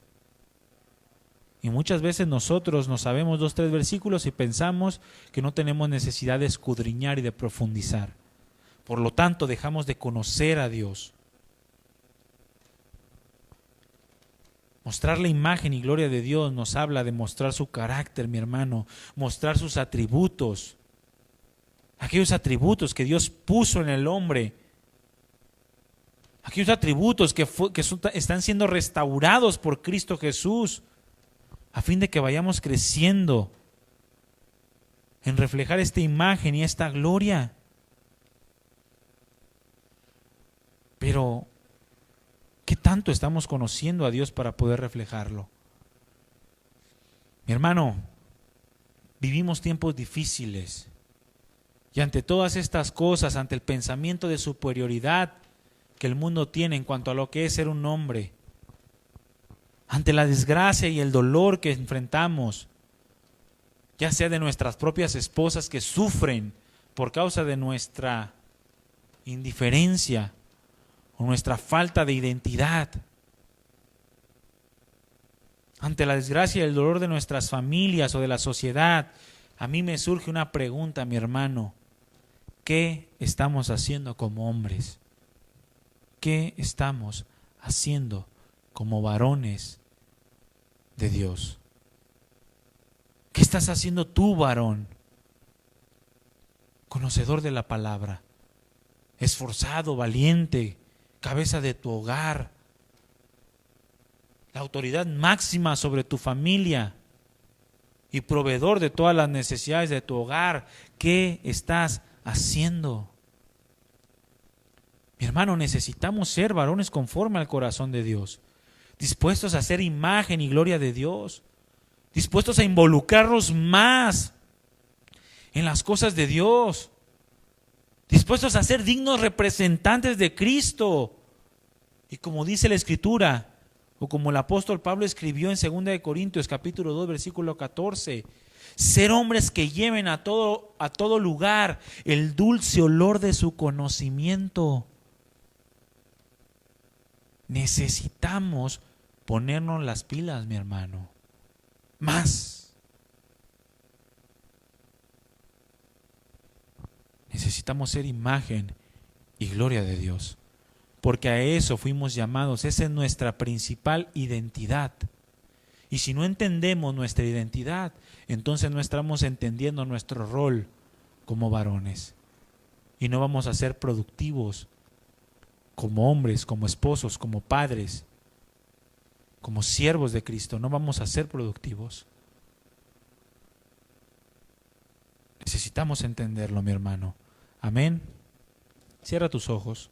Y muchas veces nosotros no sabemos 2, 3 versículos y pensamos que no tenemos necesidad de escudriñar y de profundizar. Por lo tanto, dejamos de conocer a Dios. Mostrar la imagen y gloria de Dios nos habla de mostrar su carácter, mi hermano, mostrar sus atributos, aquellos atributos que Dios puso en el hombre, aquellos atributos que están siendo restaurados por Cristo Jesús, a fin de que vayamos creciendo en reflejar esta imagen y esta gloria. Pero ¿qué tanto estamos conociendo a Dios para poder reflejarlo? Mi hermano, vivimos tiempos difíciles y ante todas estas cosas, ante el pensamiento de superioridad que el mundo tiene en cuanto a lo que es ser un hombre, ante la desgracia y el dolor que enfrentamos, ya sea de nuestras propias esposas que sufren por causa de nuestra indiferencia o nuestra falta de identidad, ante la desgracia y el dolor de nuestras familias o de la sociedad, a mí me surge una pregunta, mi hermano: ¿qué estamos haciendo como hombres? ¿Qué estamos haciendo como varones de Dios? ¿Qué estás haciendo tú, varón? Conocedor de la palabra, esforzado, valiente, cabeza de tu hogar, la autoridad máxima sobre tu familia y proveedor de todas las necesidades de tu hogar. ¿Qué estás haciendo? Mi hermano, necesitamos ser varones conforme al corazón de Dios, dispuestos a ser imagen y gloria de Dios, dispuestos a involucrarnos más en las cosas de Dios, dispuestos a ser dignos representantes de Cristo. Y como dice la Escritura, o como el apóstol Pablo escribió en 2 Corintios capítulo 2 versículo 14, ser hombres que lleven a todo lugar el dulce olor de su conocimiento. Necesitamos ponernos las pilas, mi hermano, más. Necesitamos ser imagen y gloria de Dios, porque a eso fuimos llamados. Esa es nuestra principal identidad. Y si no entendemos nuestra identidad, entonces no estamos entendiendo nuestro rol como varones. Y no vamos a ser productivos como hombres, como esposos, como padres, como siervos de Cristo. No vamos a ser productivos. Necesitamos entenderlo, mi hermano. Amén. Cierra tus ojos.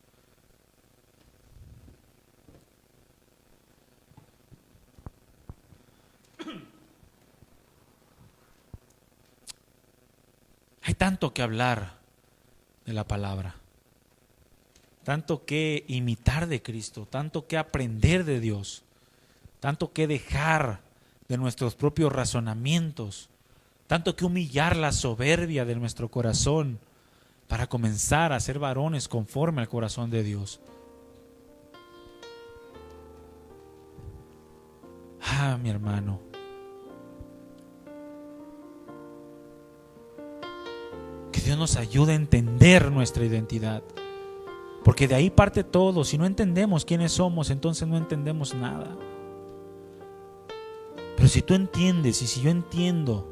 Hay tanto que hablar de la palabra, tanto que imitar de Cristo, tanto que aprender de Dios, tanto que dejar de nuestros propios razonamientos, tanto que humillar la soberbia de nuestro corazón para comenzar a ser varones conforme al corazón de Dios. Mi hermano, que Dios nos ayude a entender nuestra identidad, porque de ahí parte todo. Si no entendemos quiénes somos, entonces no entendemos nada. Pero si tú entiendes y si yo entiendo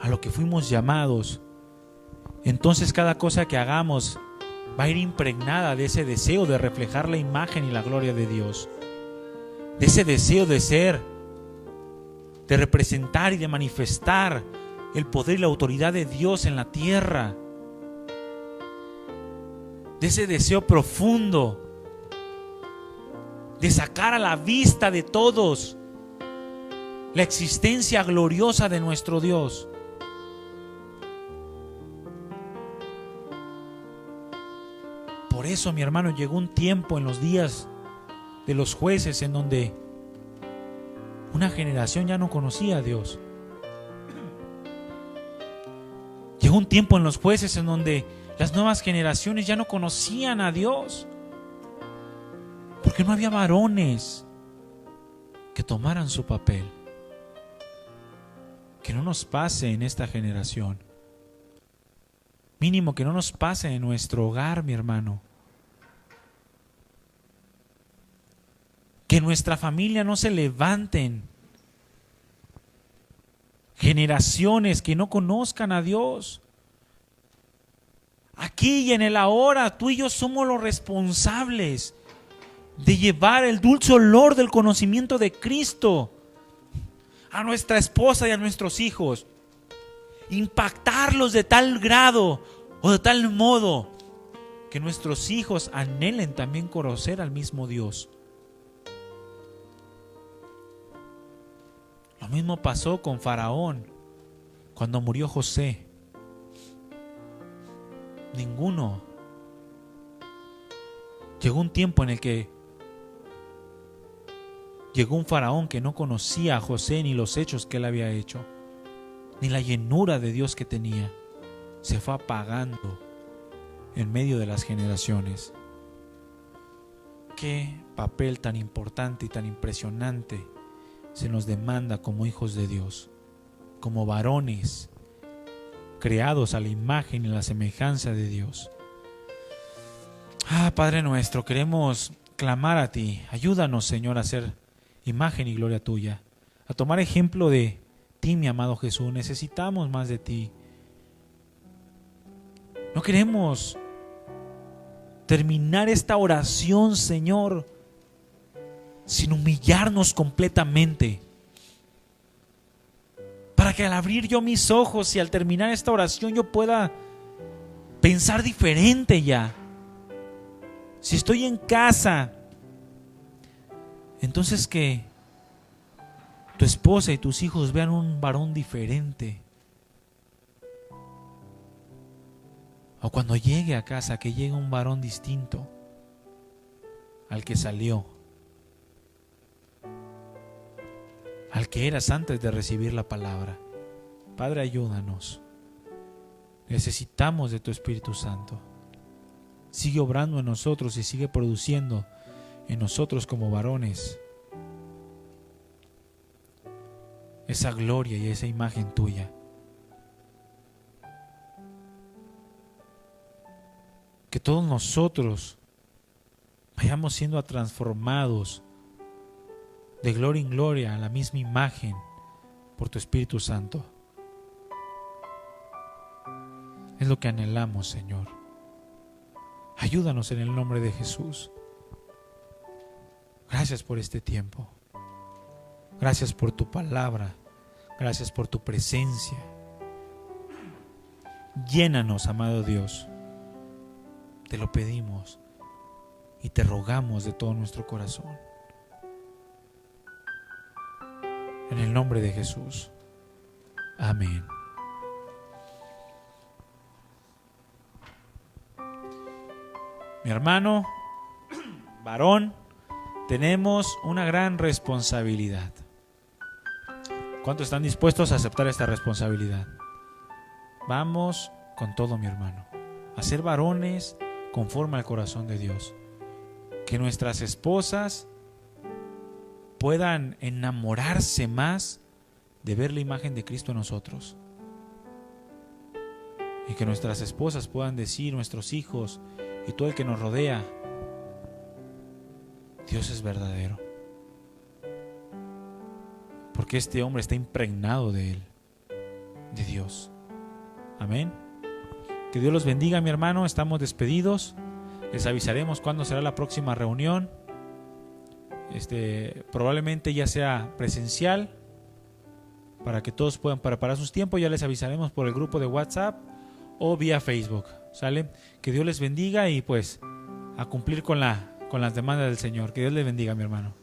a lo que fuimos llamados, entonces cada cosa que hagamos va a ir impregnada de ese deseo de reflejar la imagen y la gloria de Dios, de ese deseo de ser, de representar y de manifestar el poder y la autoridad de Dios en la tierra, de ese deseo profundo de sacar a la vista de todos la existencia gloriosa de nuestro Dios. Por eso, mi hermano, llegó un tiempo en los días de los jueces en donde una generación ya no conocía a Dios. Llegó un tiempo en los jueces en donde las nuevas generaciones ya no conocían a Dios, porque no había varones que tomaran su papel. Que no nos pase en esta generación. Mínimo que no nos pase en nuestro hogar, mi hermano. Que en nuestra familia no se levanten generaciones que no conozcan a Dios. Aquí y en el ahora, tú y yo somos los responsables de llevar el dulce olor del conocimiento de Cristo a nuestra esposa y a nuestros hijos. Impactarlos de tal grado o de tal modo que nuestros hijos anhelen también conocer al mismo Dios. Lo mismo pasó con Faraón cuando murió José. Ninguno. Llegó un tiempo en el que llegó un faraón que no conocía a José ni los hechos que él había hecho, ni la llenura de Dios que tenía. Se fue apagando en medio de las generaciones. Qué papel tan importante y tan impresionante se nos demanda como hijos de Dios, como varones creados a la imagen y la semejanza de Dios. Padre nuestro, queremos clamar a ti. Ayúdanos, Señor, a ser imagen y gloria tuya, a tomar ejemplo de ti, mi amado Jesús. Necesitamos más de ti. No queremos terminar esta oración, Señor, sin humillarnos completamente, para que al abrir yo mis ojos y al terminar esta oración yo pueda pensar diferente ya. Si estoy en casa, entonces que tu esposa y tus hijos vean un varón diferente. O cuando llegue a casa, que llegue un varón distinto al que salió, al que eras antes de recibir la palabra. Padre, ayúdanos. Necesitamos de tu Espíritu Santo. Sigue obrando en nosotros y sigue produciendo en nosotros como varones esa gloria y esa imagen tuya. Que todos nosotros vayamos siendo transformados de gloria en gloria a la misma imagen por tu Espíritu Santo. Es lo que anhelamos, Señor. Ayúdanos en el nombre de Jesús. Gracias por este tiempo. Gracias por tu palabra. Gracias por tu presencia. Llénanos, amado Dios. Te lo pedimos y te rogamos de todo nuestro corazón. En el nombre de Jesús. Amén. Mi hermano, varón, tenemos una gran responsabilidad. ¿Cuántos están dispuestos a aceptar esta responsabilidad? Vamos con todo, mi hermano, a ser varones conforme al corazón de Dios. Que nuestras esposas puedan enamorarse más de ver la imagen de Cristo en nosotros. Y que nuestras esposas puedan decir, nuestros hijos y todo el que nos rodea, Dios es verdadero. Porque este hombre está impregnado de Él. de Dios. Amén. Que Dios los bendiga, mi hermano. Estamos despedidos. Les avisaremos cuándo será la próxima reunión. Probablemente ya sea presencial, para que todos puedan preparar sus tiempos. Ya les avisaremos por el grupo de WhatsApp o vía Facebook. ¿Sale? Que Dios les bendiga y pues a cumplir con las demandas del Señor. Que Dios les bendiga, mi hermano.